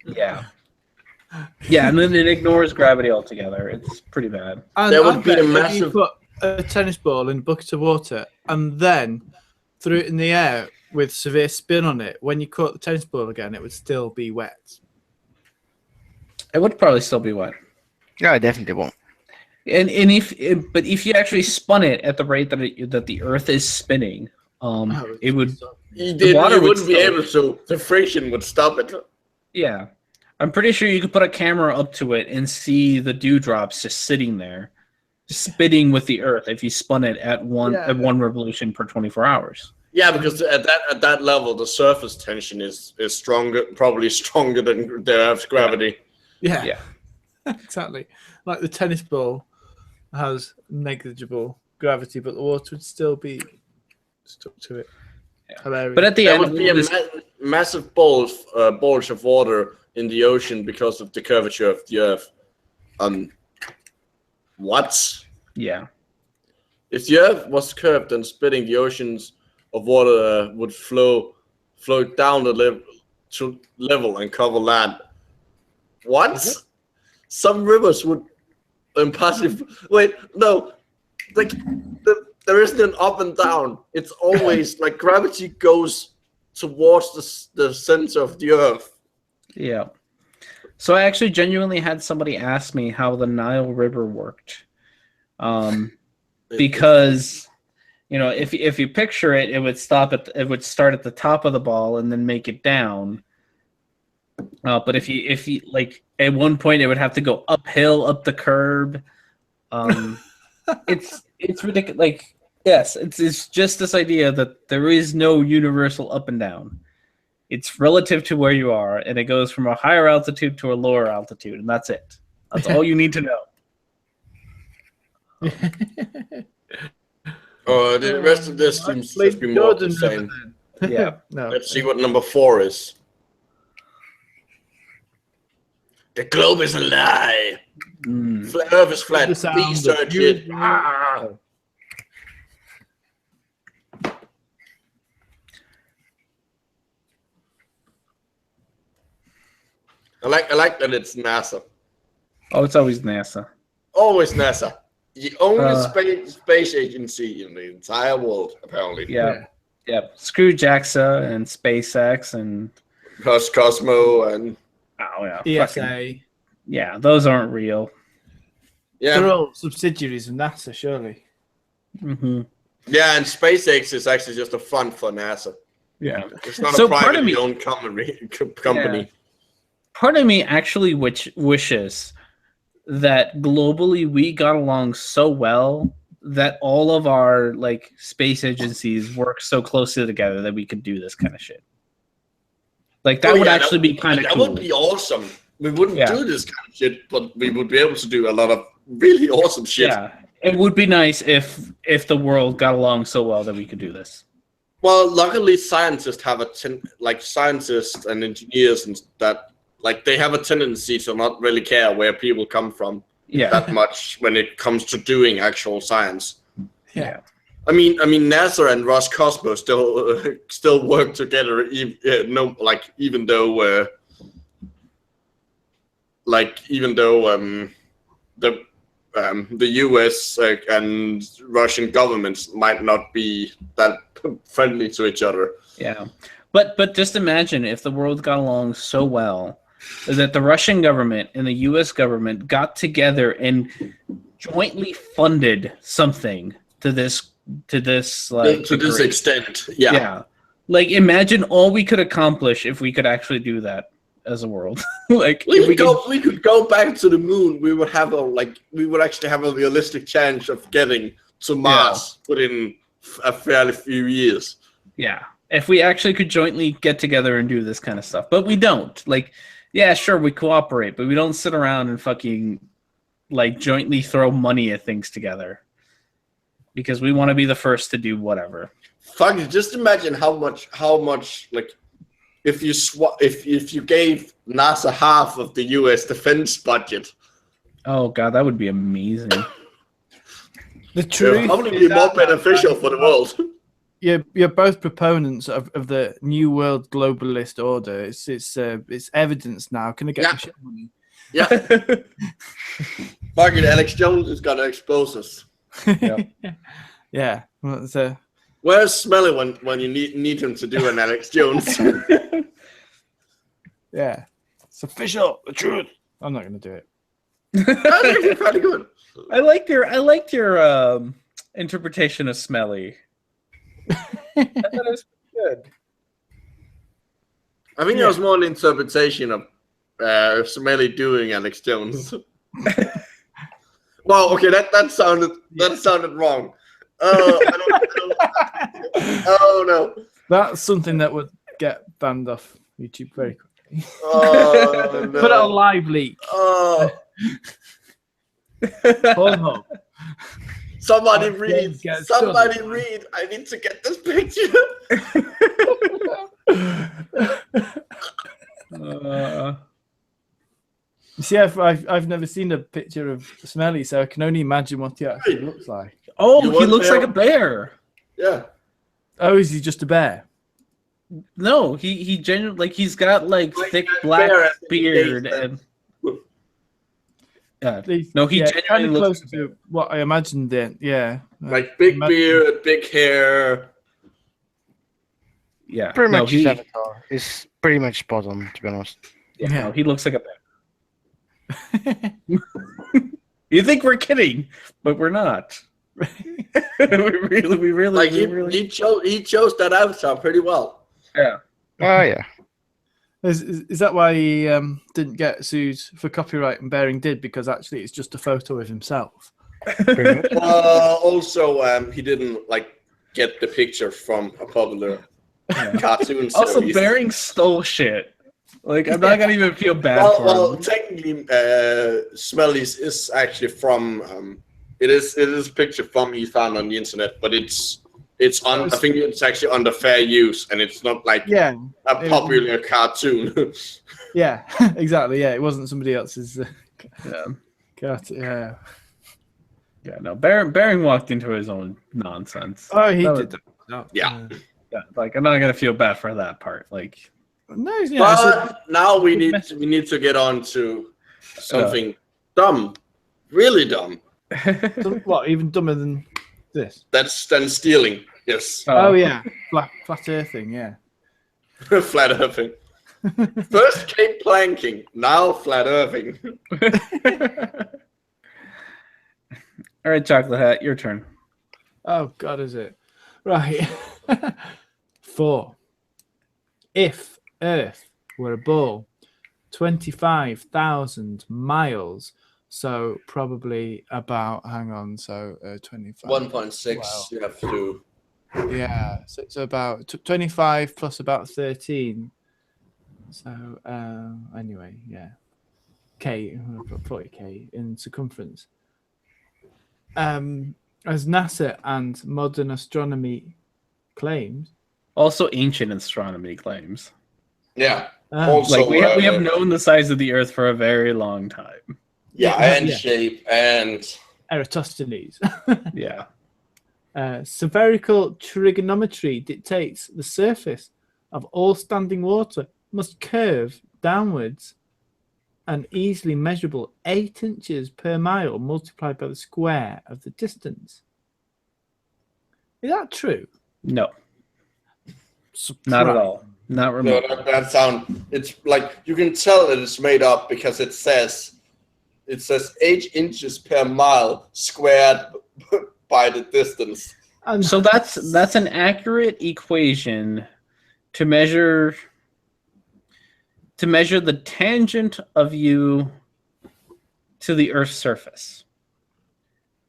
Yeah. Yeah, and then it ignores gravity altogether. It's pretty bad. And There would I be bet a if massive- you put a tennis ball in a bucket of water and then threw it in the air with severe spin on it, when you caught the tennis ball again, it would still be wet. It would probably still be wet. No, I definitely won't. And if you actually spun it at the rate that the Earth is spinning, it would. You water would wouldn't be still- able to. The friction would stop it. Yeah, I'm pretty sure you could put a camera up to it and see the dewdrops just sitting there, spinning with the Earth. If you spun it at one revolution per 24 hours. Yeah, because at that level, the surface tension is stronger, probably stronger than the Earth's gravity. Yeah. Exactly. Like the tennis ball has negligible gravity, but the water would still be stuck to it. Yeah. Hilarious. But at the There end, would be a massive bulge of water in the ocean because of the curvature of the Earth. What? yeah, If the Earth was curved and spitting, the oceans of water would flow down the level and cover land. What? Some rivers would impossible. Wait, no, like there isn't an up and down. It's always like gravity goes towards the center of the Earth. yeah. So I actually genuinely had somebody ask me how the Nile River worked, because if you picture it, it would start at the top of the ball and then make it down. But if you like at one point it would have to go uphill up the curb. It's ridiculous. Like, yes, it's just this idea that there is no universal up and down. It's relative to where you are, and it goes from a higher altitude to a lower altitude, and that's it. That's all you need to know. The rest of this seems to be more of the same. Yeah. No. Let's see what number 4 is. The globe is a lie. Earth is flat. Please search it. I like that it's NASA. Oh, it's always NASA. Always NASA. The only space agency in the entire world, apparently. Yeah. Screw JAXA and SpaceX and Cosmo and ESA. Yeah, those aren't real. yeah, They're all subsidiaries of NASA, surely. Mm-hmm. yeah, and SpaceX is actually just a front for NASA. Yeah. It's not So a part of privately me- owned company. Yeah. Part of me actually wishes that globally we got along so well that all of our like space agencies work so closely together that we could do this kind of shit. Like that would actually be kind of cool. That would be awesome. We wouldn't Yeah. do this kind of shit, but we would be able to do a lot of really awesome shit. Yeah, it would be nice if the world got along so well that we could do this. Well, luckily, scientists have scientists and engineers and that. Like, they have a tendency to not really care where people come from Yeah, that much when it comes to doing actual science. yeah, I mean, NASA and Roscosmos still work together, even though the U.S. And Russian governments might not be that friendly to each other. yeah. But just imagine if the world got along so well that the Russian government and the U.S. government got together and jointly funded something to this like To this degree. extent, yeah. Yeah. Like imagine all we could accomplish if we could actually do that as a world. Like if We could go back to the moon. We would actually have a realistic chance of getting to Mars within a fairly few years. yeah. If we actually could jointly get together and do this kind of stuff. But we don't. Like, yeah, sure, we cooperate, but we don't sit around and fucking like jointly throw money at things together. Because we want to be the first to do whatever. Fuck it, just imagine how much like if you gave NASA half of the US defense budget. Oh god, that would be amazing. The It would truth probably is be more that- beneficial for the world. You're both proponents of the new world globalist order. It's evidence now. Can I get Yeah. the shit money? Yeah. Fuck it, Alex Jones is gonna expose us. Yeah. Well, it's, Where's Smelly when you need him to do an Alex Jones? yeah. It's official. The truth. I'm not going to do it. That's actually pretty good. I liked your interpretation of Smelly. I thought it was good. I think it was more an interpretation of Smelly doing Alex Jones. Well, okay, that sounded wrong. Oh no! That's something that would get banned off YouTube very quickly. Oh no! Put it on live leak. Oh, Pornhub. somebody Oh, read! get Somebody done. read! I need to get this picture. You see, I've never seen a picture of Smelly, so I can only imagine what he actually looks like. Oh, You he want looks bear? like a bear. Yeah. Oh, is he just a bear? No, he genuinely like he's got like thick black bear as in beard face, and No, he kind genuinely of looks close to what I imagined. Then, yeah, Like big Imagine- beard, big hair. yeah. Pretty no, much his avatar is pretty much spot on, to be honest. Yeah, no, he looks like a bear. You think we're kidding, but we're not. we really Like really he chose that avatar pretty well. yeah. Oh yeah. Is that why he didn't get sued for copyright and Bearing did? Because actually, it's just a photo of himself. Pretty much. Also, he didn't like get the picture from a popular cartoon Also, series. Bering stole shit. Like, I'm not gonna even feel bad for Well, him. technically, Smellies is actually from. It is a picture from he found on the internet, but it's on. I think it's actually under fair use, and it's not like Yeah, a popular cartoon. yeah, exactly. Yeah, it wasn't somebody else's Yeah. cartoon. Yeah. Yeah, no. Bering walked into his own nonsense. Oh, he That did. was- That. Yeah. Yeah, like, I'm not gonna feel bad for that part. Like, No, yeah. But now we good need to get on to something dumb, really dumb. What? Even dumber than this? That's then stealing. Yes, Oh yeah, flat earthing. Yeah. flat earthing. First came planking, now flat earthing. All right, Chocolate Hat, your turn. Oh God, is it? Right. 4. If Earth were a ball, 25,000 miles. So probably about. Hang on. So 25. 1.6. Wow. You have to. Yeah. So it's about 25 plus about 13. So anyway, yeah. K. 40K in circumference. As NASA and modern astronomy claims. Also, ancient astronomy claims. Yeah. Ah, Also, Like, we have known the size of the Earth for a very long time. yeah, Yeah, and yeah. shape and Eratosthenes. Yeah. Spherical trigonometry dictates the surface of all standing water must curve downwards and easily measurable 8 inches per mile multiplied by the square of the distance. Is that true? No, not at all. Not no, remotely. that sound. It's like you can tell that it's made up because it says 8 inches per mile squared by the distance. And So that's an accurate equation to measure the tangent of you to the Earth's surface.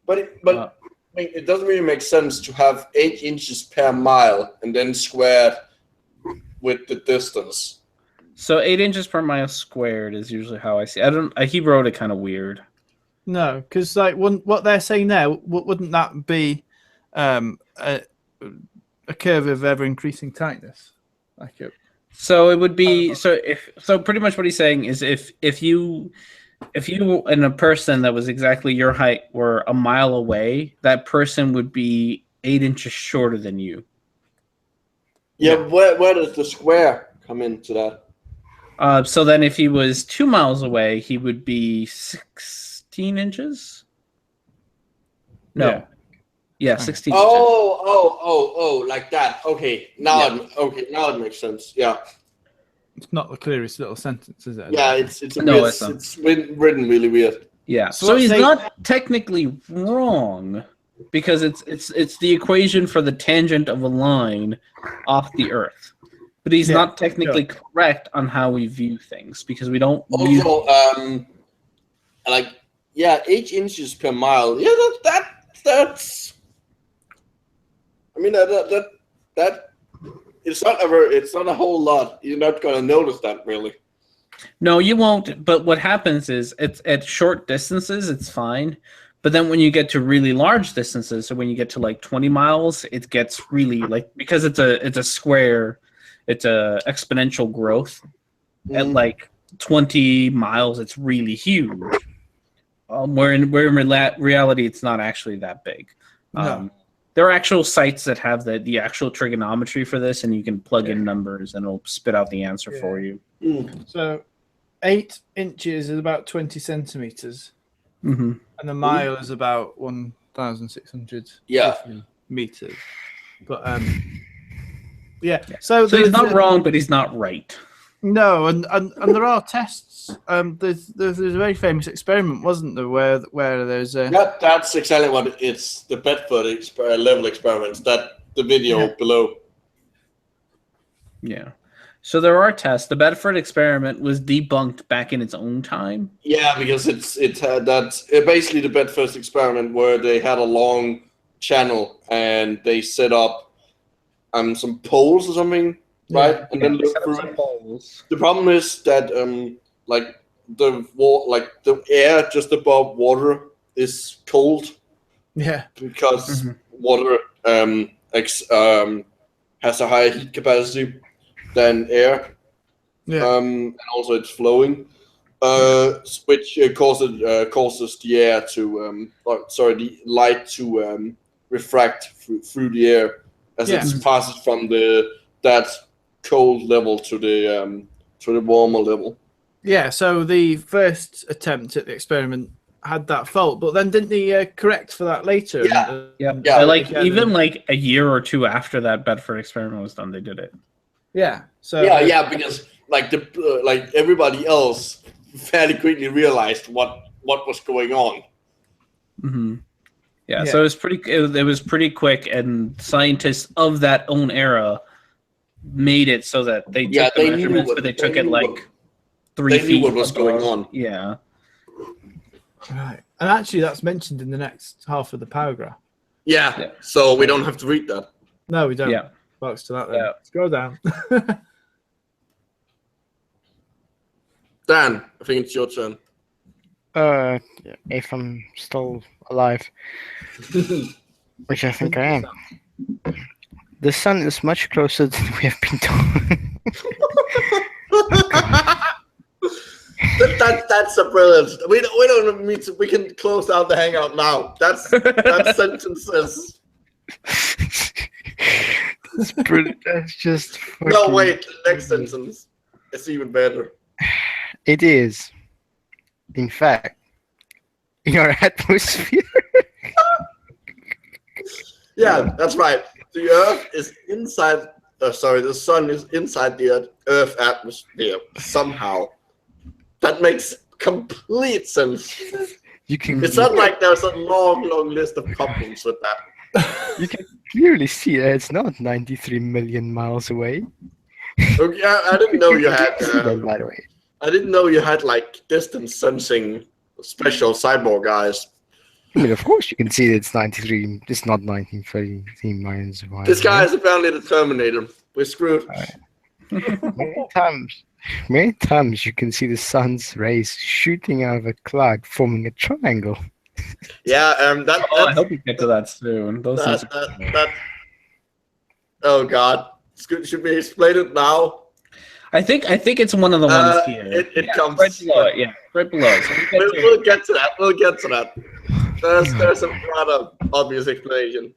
But it doesn't really make sense to have 8 inches per mile and then squared with the distance. So 8 inches per mile squared is usually how I see it. He wrote it kind of weird. no, because like what they're saying there, wouldn't that be a curve of ever increasing tightness? Like it. So it would be so pretty much what he's saying is if you and a person that was exactly your height were a mile away, that person would be 8 inches shorter than you. Yeah, where does the square come into that? So then if he was 2 miles away, he would be 16 inches? No. Yeah, 16 inches. Oh, like that. Okay, now it makes sense. Yeah, It's not the clearest little sentence, is it? yeah, it's No, weird, it's not. it's written really weird. Yeah. So So let's he's say- not technically wrong because it's the equation for the tangent of a line off the Earth. But he's Yeah, not technically correct on how we view things because we don't view Also, like 8 inches per mile. Yeah, that's. I mean that it's not a whole lot. You're not gonna notice that really. No, you won't. But what happens is it's at short distances, it's fine. But then when you get to really large distances, so when you get to like 20 miles, it gets really like because it's a square, it's a exponential growth. At like 20 miles, it's really huge. Where in reality, it's not actually that big. No. There are actual sites that have the actual trigonometry for this, and you can plug in numbers, and it'll spit out the answer for you. So 8 inches is about 20 centimeters, Mm-hmm. and a mile is about 1,600 meters. But yeah. So So he's there's not wrong, but he's not right. No, and there are tests. There's a very famous experiment, wasn't there, where there's a That's exactly what it's the Bedford level experiments. That the video below. Yeah. So there are tests. The Bedford experiment was debunked back in its own time. Yeah, because it had that basically the Bedford experiment where they had a long channel and they set up some poles or something, right? And then look through it. Poles. The problem is that like the air just above water is cold Yeah. because water has a higher heat capacity than air. Yeah. And also it's flowing, which causes the air to the light to refract through the air as it passes from that cold level to the warmer level. Yeah, so the first attempt at the experiment had that fault, but then didn't they correct for that later? Yeah. Yeah. Like even like a year or two after that Bedford experiment was done, they did it. Yeah. So Because like everybody else fairly quickly realized what was going on. Mm-hmm. Yeah, so it was pretty quick, and scientists of that own era made it so that they took the measurements, but they took it like 3 feet. They knew what was going on. Yeah. Right. And actually, that's mentioned in the next half of the paragraph. Yeah. So we don't have to read that. No, we don't. Yeah. Box to that then. Yeah. Scroll down. Dan, I think it's your turn. If I'm still alive, which I think I am. The sun is much closer than we have been told. That's a brilliant. We don't need to. We can close out the hangout now. That's sentences. That's brilliant. That's just. No, wait. The next sentence is even better. It is, in fact, in our atmosphere. Yeah, that's right. The Earth is inside. The sun is inside the Earth atmosphere somehow. That makes complete sense. It's not like there's a long list of problems with that. You can clearly see that it's not 93 million miles away. Okay, I didn't know you had. By the way. I didn't know you had like distance sensing special cyborg eyes. I mean, of course you can see that it's 93. It's not 1933 miles away. This guy is apparently the Terminator. We're screwed. Many times you can see the sun's rays shooting out of a cloud, forming a triangle. Yeah, I hope we get to that soon. Oh God, should we explain it now? I think it's one of the ones here. It comes right below it. Yeah, right below. So we'll get to that. We'll get to that. There's a rather obvious explanation.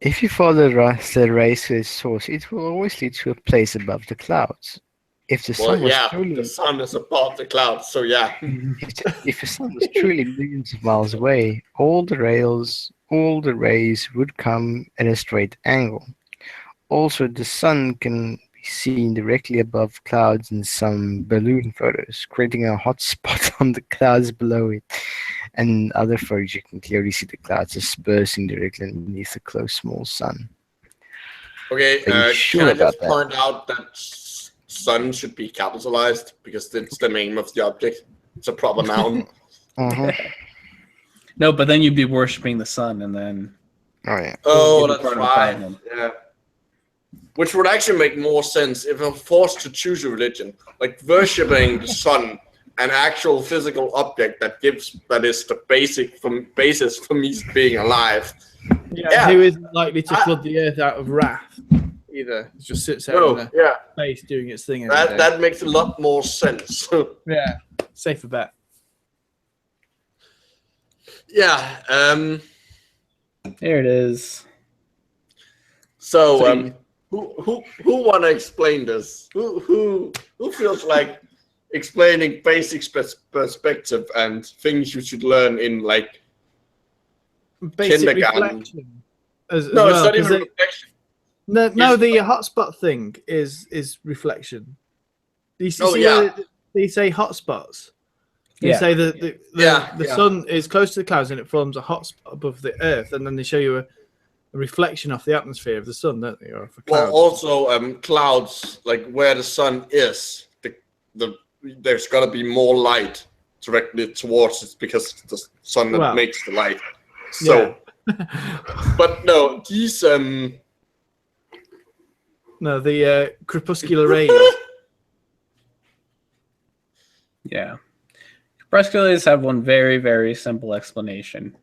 If you follow the rays to its source, it will always lead to a place above the clouds. If the sun the sun is above the clouds, so yeah. If the sun was truly millions of miles away, all the rays would come at a straight angle. Also, the sun can be seen directly above clouds in some balloon photos, creating a hot spot on the clouds below it. And in other photos, you can clearly see the clouds dispersing directly beneath the close, small sun. Okay, Are you sure can I about just point out that sun should be capitalized because it's the name of the object. It's a proper noun. No, but then you'd be worshiping the sun, and then. Oh yeah. Oh, that's right. Yeah. Which would actually make more sense if I'm forced to choose a religion, like worshipping the sun, an actual physical object that is the basis for me being alive. Yeah. Who isn't likely to flood the earth out of wrath either? It just sits out in the space doing its thing. That makes a lot more sense. Yeah, safer bet. Yeah. There it is. So, who want to explain this? Who feels like explaining basic perspective and things you should learn in like basic kindergarten? Reflection as No, well, it's not even reflection. No, the hotspot thing is reflection. You see they say hotspots. You say that the sun is close to the clouds and it forms a hotspot above the earth, and then they show you a reflection off the atmosphere of the sun, don't they? Or of a cloud. Well, also clouds, like where the sun is, there's got to be more light directly towards it because it's the sun that Well, makes the light. So, but no, these No, the crepuscular rays. Yeah. Crepusculars have one very, very simple explanation.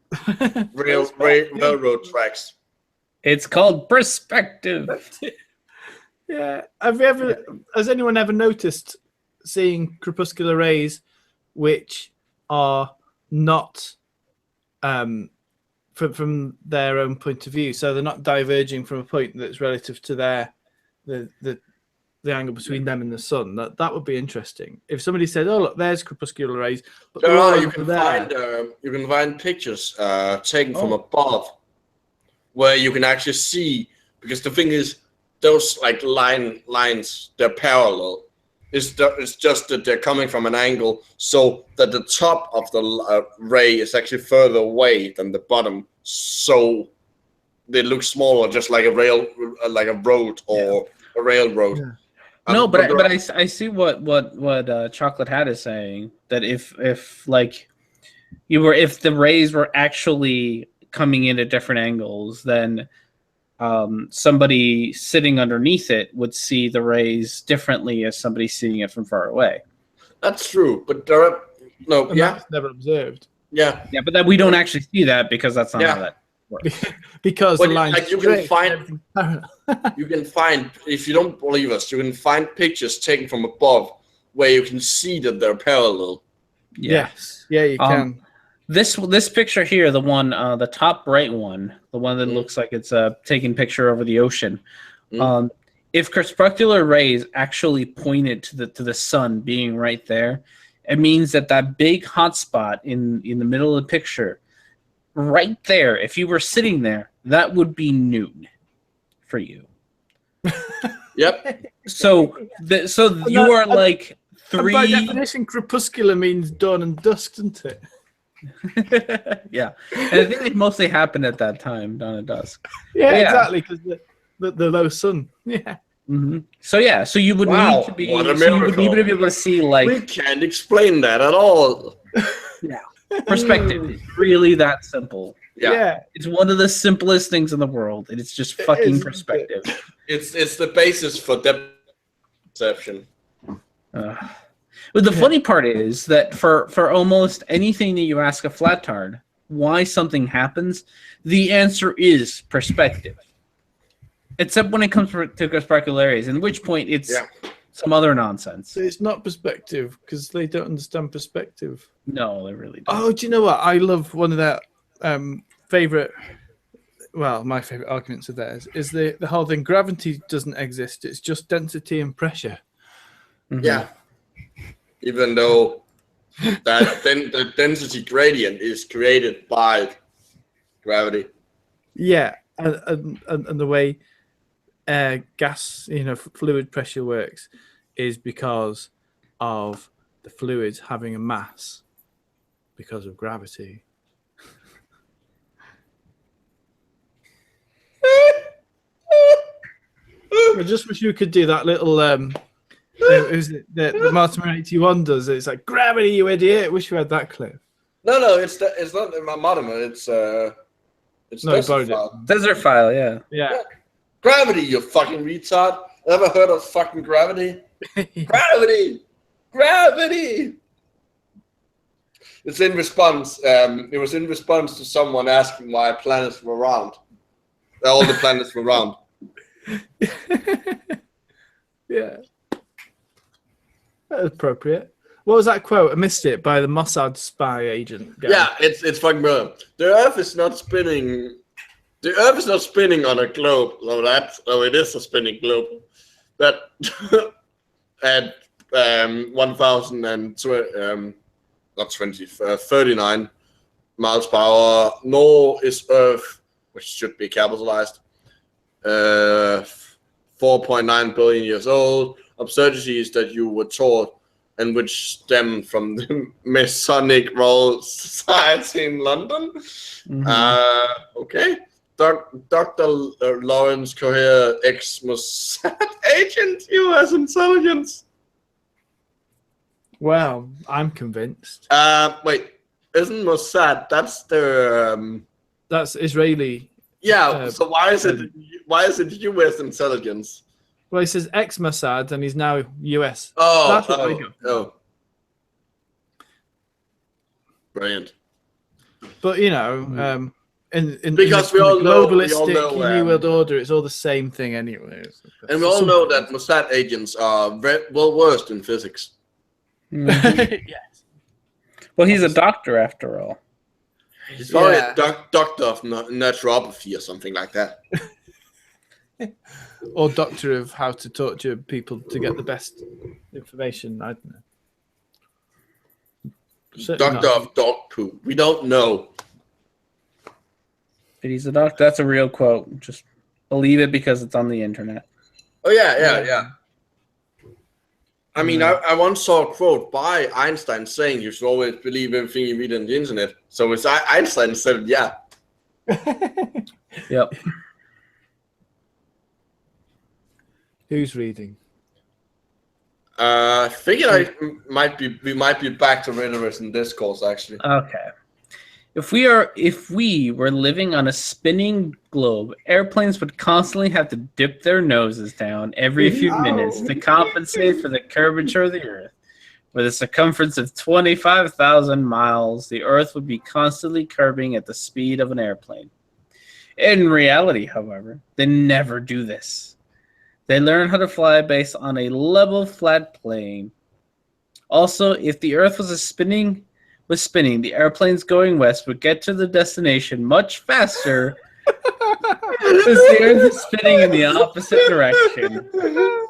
railroad tracks. It's called perspective. Yeah. Has anyone ever noticed seeing crepuscular rays which are not from their own point of view? So they're not diverging from a point that's relative to the angle between them and the sun. That would be interesting. If somebody said, "Oh, look, there's crepuscular rays," but You can find pictures taken from above where you can actually see, because the thing is, those like lines, they're parallel. It's just that they're coming from an angle so that the top of the ray is actually further away than the bottom, so they look smaller, just like a road or a railroad. Yeah. No, but I see what ChocolateHat is saying, that if the rays were actually coming in at different angles, then somebody sitting underneath it would see the rays differently as somebody seeing it from far away. That's true, but there are that's never observed. Yeah, but that we don't actually see that because that's not how that works. Because the lines like you can find, if you don't believe us, you can find pictures taken from above where you can see that they're parallel. Yes, yeah, you can. This picture here, the one, the top right one, the one that looks like it's a taking picture over the ocean. If crepuscular rays actually pointed to the sun being right there, it means that big hot spot in the middle of the picture, right there, if you were sitting there, that would be noon for you. Yep. So you are like three. By definition, crepuscular means dawn and dusk, doesn't it? Yeah, and I think it mostly happened at that time, dawn and dusk. Yeah, exactly, because the low sun. Yeah. Mm-hmm. So you would need to be. What a so you would miracle. need to be able to see like. We can't explain that at all. Yeah. Perspective is really that simple. Yeah. It's one of the simplest things in the world, and it's just fucking perspective. It's the basis for depth perception. But the funny part is that for almost anything that you ask a flattard, why something happens, the answer is perspective. Except when it comes to crepuscularities, in which point it's some other nonsense. It's not perspective because they don't understand perspective. No, they really don't. Oh, do you know what? I love one of their favorite. Well, my favorite arguments of theirs is the whole thing. Gravity doesn't exist. It's just density and pressure. Mm-hmm. Yeah. Even though the density gradient is created by gravity. Yeah, and the way gas, fluid pressure works is because of the fluids having a mass because of gravity. I just wish you could do that little the Martin 81 does. It's like, gravity, you idiot. Wish you had that clip. No, it's not in my Mortimer. It's Desert File. Desert File, yeah. Gravity, you fucking retard. Ever heard of fucking gravity? Gravity. It's in response. It was in response to someone asking why planets were round. All the planets were round. Yeah. That was appropriate. What was that quote? I missed it, by the Mossad spy agent guy. Yeah, it's fucking brilliant. The Earth is not spinning. The Earth is not spinning on a globe. It is a spinning globe. That at 39 miles per hour, nor is Earth, which should be capitalized, 4.9 billion years old. Absurdities that you were taught and which stem from the Masonic Royal Society in London. Mm-hmm. Okay. Dr. Lawrence Coher, ex-Mossad agent, U.S. intelligence. Well, I'm convinced. Wait, isn't Mossad? That's the That's Israeli. yeah. So why is it U.S. intelligence? Well, he says ex-Mossad, and he's now US. Oh, That's what I got. oh. Brilliant. But you know, Because in we all the know- globalistic New World Order, it's all the same thing anyway. And we all know that Mossad agents are well versed in physics. Yes. Well, he's a doctor after all. He's probably Yeah. a doctor of naturopathy or something like that. Or doctor of how to torture people to get the best information. I don't know. Certainly Doctor not. of dog poo. We don't know. But he's a doctor. That's a real quote. Just believe it because it's on the internet. Oh yeah. I mean, I once saw a quote by Einstein saying you should always believe everything you read on the internet. So it's Einstein said, yeah. Yep. Who's reading? I figured we might be back to Rhetoric&Discourse actually. Okay. If we were living on a spinning globe, airplanes would constantly have to dip their noses down every few minutes to compensate for the curvature of the Earth. With a circumference of 25,000 miles, the Earth would be constantly curving at the speed of an airplane. In reality, however, they never do this. They learn how to fly based on a level, flat plane. Also, if the Earth was spinning, the airplanes going west would get to the destination much faster since the Earth is spinning in the opposite direction.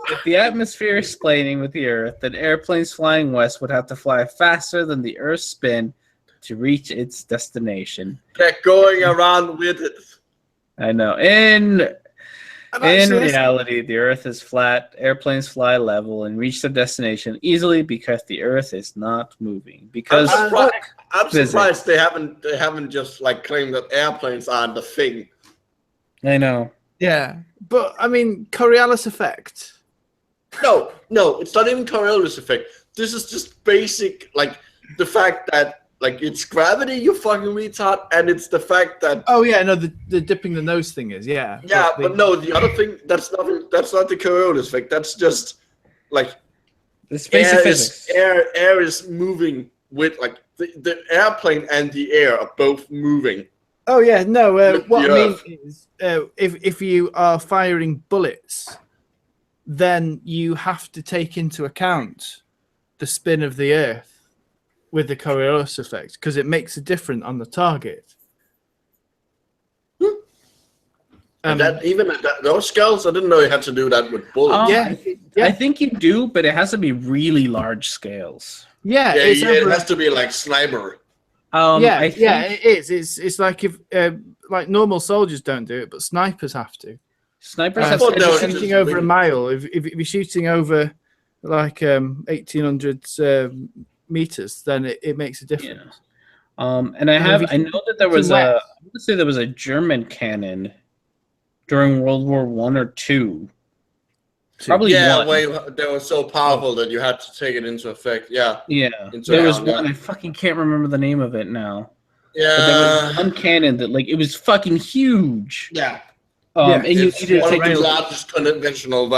If the atmosphere is explaining with the Earth, then airplanes flying west would have to fly faster than the Earth's spin to reach its destination. They're going around with it. I know. In reality, the Earth is flat, airplanes fly level, and reach their destination easily because the Earth is not moving. Because I'm surprised they haven't just like claimed that airplanes aren't the thing. I know. Yeah, but I mean, Coriolis effect. No, it's not even Coriolis effect. This is just basic, like the fact that like it's gravity, you fucking retard, and it's the fact that Oh yeah, no, the dipping the nose thing is but no, the other thing that's not the Coriolis effect. That's just like It's basic air physics. air is moving with like the airplane and the air are both moving. Oh yeah, no. With What the I mean Earth. is, if you are firing bullets, then you have to take into account the spin of the Earth with the Coriolis effect because it makes a difference on the target. And those skulls, I didn't know you had to do that with bullets. Yeah. I think you do, but it has to be really large scales. It has to be like sniper. It is. It's like if like normal soldiers don't do it, but snipers have to. Snipers If have well, you're no, to shooting over a mile, if you're shooting over like 1800 meters, then it makes a difference. And I know that there was I want to say there was a German cannon during World War I or II. Probably one. They were so powerful that you had to take it into effect. Yeah. There was one. I fucking can't remember the name of it now. Yeah. But there was one cannon that like it was fucking huge. Yeah. And you It's needed to one take of the it. largest conventional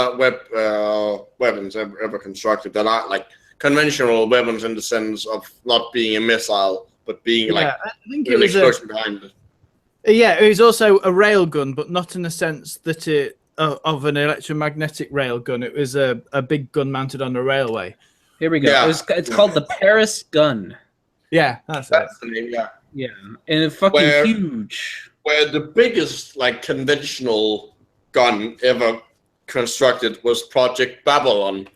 weapons ever constructed that are like conventional weapons in the sense of not being a missile, but being like I think an it was explosion behind it. it was also a rail gun, but not in the sense that it of an electromagnetic rail gun. It was a big gun mounted on a railway. Here we go. Yeah. It's called the Paris gun. Yeah, that's the name. Yeah. Yeah, and it's fucking huge. Where the biggest like conventional gun ever constructed was Project Babylon,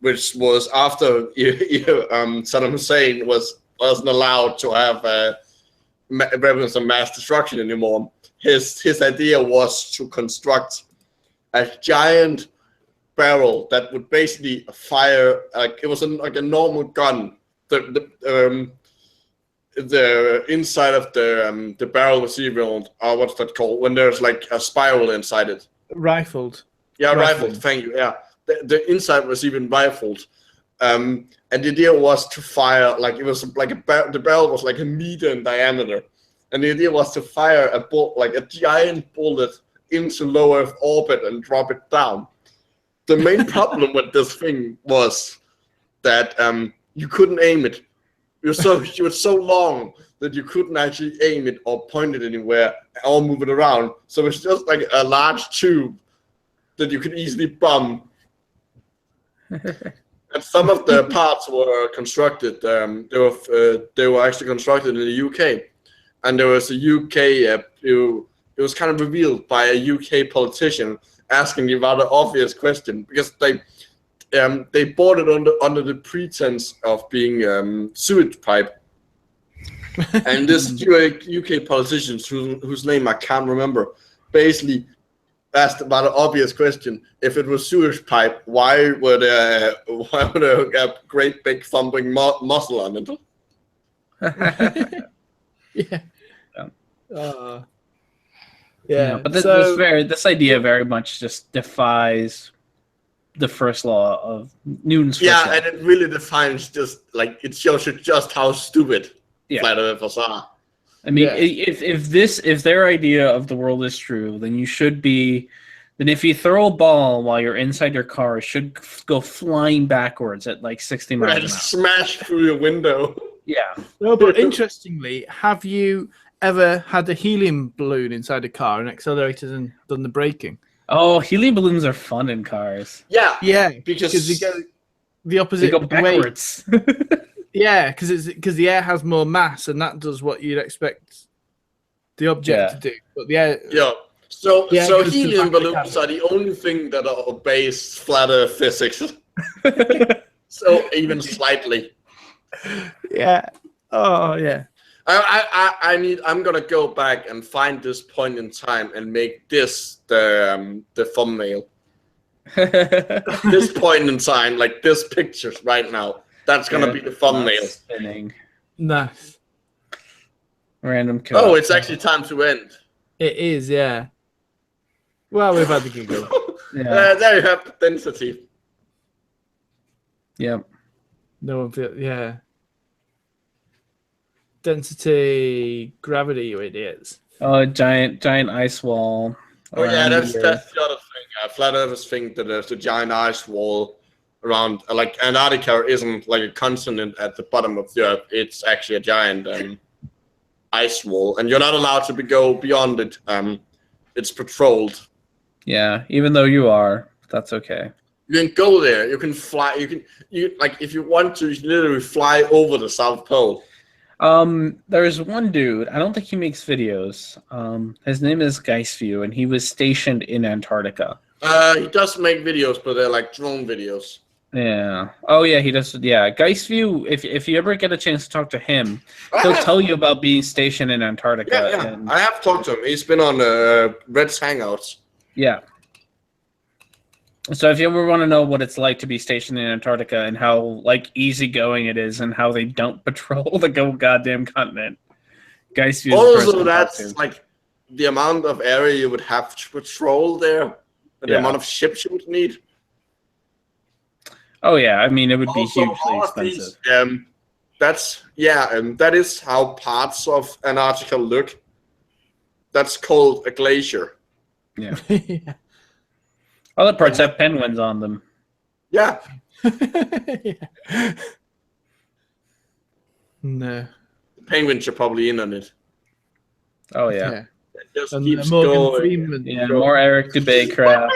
which was after Saddam Hussein wasn't allowed to have weapons of mass destruction anymore. His idea was to construct a giant barrel that would basically fire like it was like a normal gun. The inside of the barrel was even what's that called when there's like a spiral inside it. Rifled. Yeah, rifled. Thank you. Yeah, the inside was even rifled, And the idea was to fire, like it was like the barrel was like a meter in diameter, and the idea was to fire a like a giant bullet into low Earth orbit and drop it down. The main problem with this thing was that you couldn't aim it. It was so long that you couldn't actually aim it or point it anywhere or move it around. So it's just like a large tube that you could easily bomb. And some of the parts were constructed. They were actually constructed in the UK, and there was a UK. It was kind of revealed by a UK politician asking the rather obvious question, because they bought it under the pretense of being sewage pipe. And this UK politician, whose name I can't remember, basically asked about an obvious question: if it was sewage pipe, why would a great big thumping muscle on it? Yeah. Yeah, but this idea very much just defies the first law of Newton's first law. And it really defines it shows you just how stupid flat earthers are. I mean, if their idea of the world is true, then if you throw a ball while you're inside your car, it should go flying backwards at like 60 miles an hour. Smash through your window. Yeah. No, but interestingly, have you ever had a helium balloon inside a car and accelerated and done the braking? Oh, helium balloons are fun in cars. Yeah, because they go the opposite way. They go backwards. Yeah, because the air has more mass, and that does what you'd expect the object to do. But the air, So helium balloons are the only thing that obeys flat Earth physics. So even slightly. Yeah. Oh yeah. I'm gonna go back and find this point in time and make this the thumbnail. This point in time, like this picture right now, that's gonna be the thumbnail. Spinning. Nice. Random code. Oh, it's actually time to end. It is, yeah. Well, we've had the giggle. There you have the density. Yep. No one feels, density, gravity, you idiots. Oh, giant ice wall. Oh yeah, that's the other thing. Flat earthers think that there's a giant ice wall around, like Antarctica isn't like a continent at the bottom of the Earth. It's actually a giant ice wall, and you're not allowed to go beyond it. It's patrolled. Yeah, even though you are, that's okay. You can go there. You can fly. You like if you want to, you can literally fly over the South Pole. There's one dude, I don't think he makes videos. His name is Geistview, and he was stationed in Antarctica. He does make videos, but they're like drone videos. Yeah. Oh yeah, he does. Yeah, Geistview. If you ever get a chance to talk to him, he'll tell you about being stationed in Antarctica. Yeah. And I have talked to him. He's been on Red's Hangouts. Yeah. So if you ever want to know what it's like to be stationed in Antarctica and how like easygoing it is and how they don't patrol the goddamn continent, Geistview. Also, that's like the amount of area you would have to patrol there, and the amount of ships you would need. Oh yeah, I mean it would be hugely expensive. That is how parts of Antarctica look. That's called a glacier. Yeah. Other parts have penguins on them. Yeah. No. The penguins are probably in on it. Oh yeah. It just And keeps Morgan going. Freeman. Yeah, more Eric Dubay crap.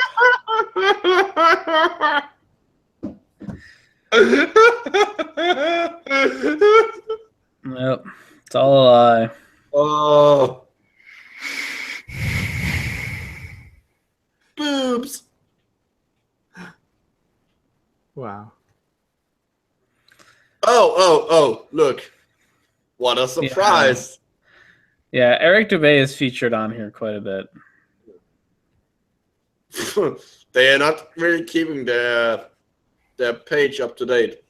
Nope. It's all a lie. Oh. Boobs. Wow. Oh, look. What a surprise. Yeah, Eric Dubay is featured on here quite a bit. They are not really keeping their page up to date.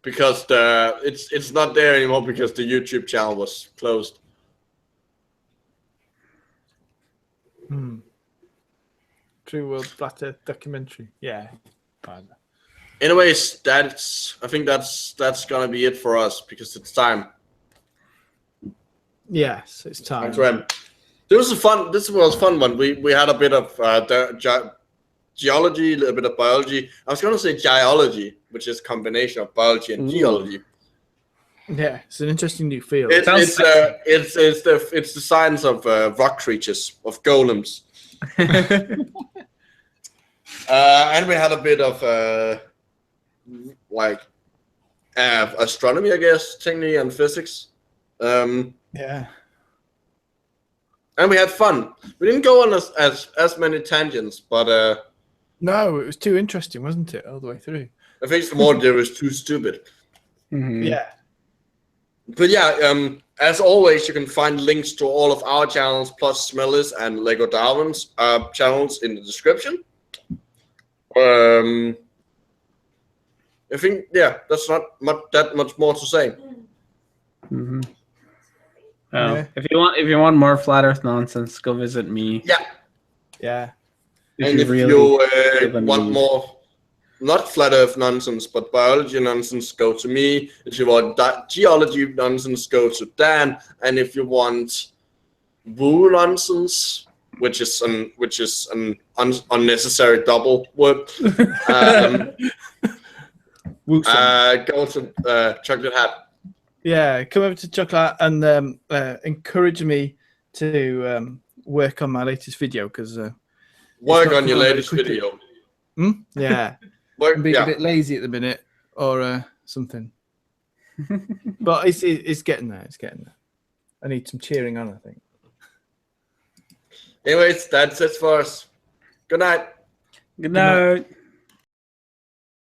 Because it's not there anymore because the YouTube channel was closed. True World Flat Earth documentary. Yeah. Anyways, I think that's gonna be it for us because it's time. Yes, it's time. Thanks, Rem. This was a fun one. We had a bit of geology, a little bit of biology. I was gonna say geology, which is a combination of biology and geology. Yeah, it's an interesting new field. It's the science of rock creatures, of golems. And we had a bit of astronomy, I guess, technically, and physics. Yeah. And we had fun. We didn't go on as many tangents, but no, it was too interesting, wasn't it, all the way through? I think the more there was too stupid. Yeah. But yeah, as always, you can find links to all of our channels, plus Smelly's and Lego Darwin's channels in the description. I think, yeah, that's not that much more to say. If you want more flat Earth nonsense, go visit me. Yeah. And if you want more, not flat Earth nonsense, but biology nonsense, go to me. If you want geology nonsense, go to Dan. And if you want woo nonsense, which is an unnecessary double word, go to ChocolateHat. Yeah, come over to Chocolate and encourage me to work on my latest video because work on your latest video. Yeah, I'm being a bit lazy at the minute or something, but it's getting there. It's getting there. I need some cheering on, I think. Anyways, that's it for us. Good night. Good night.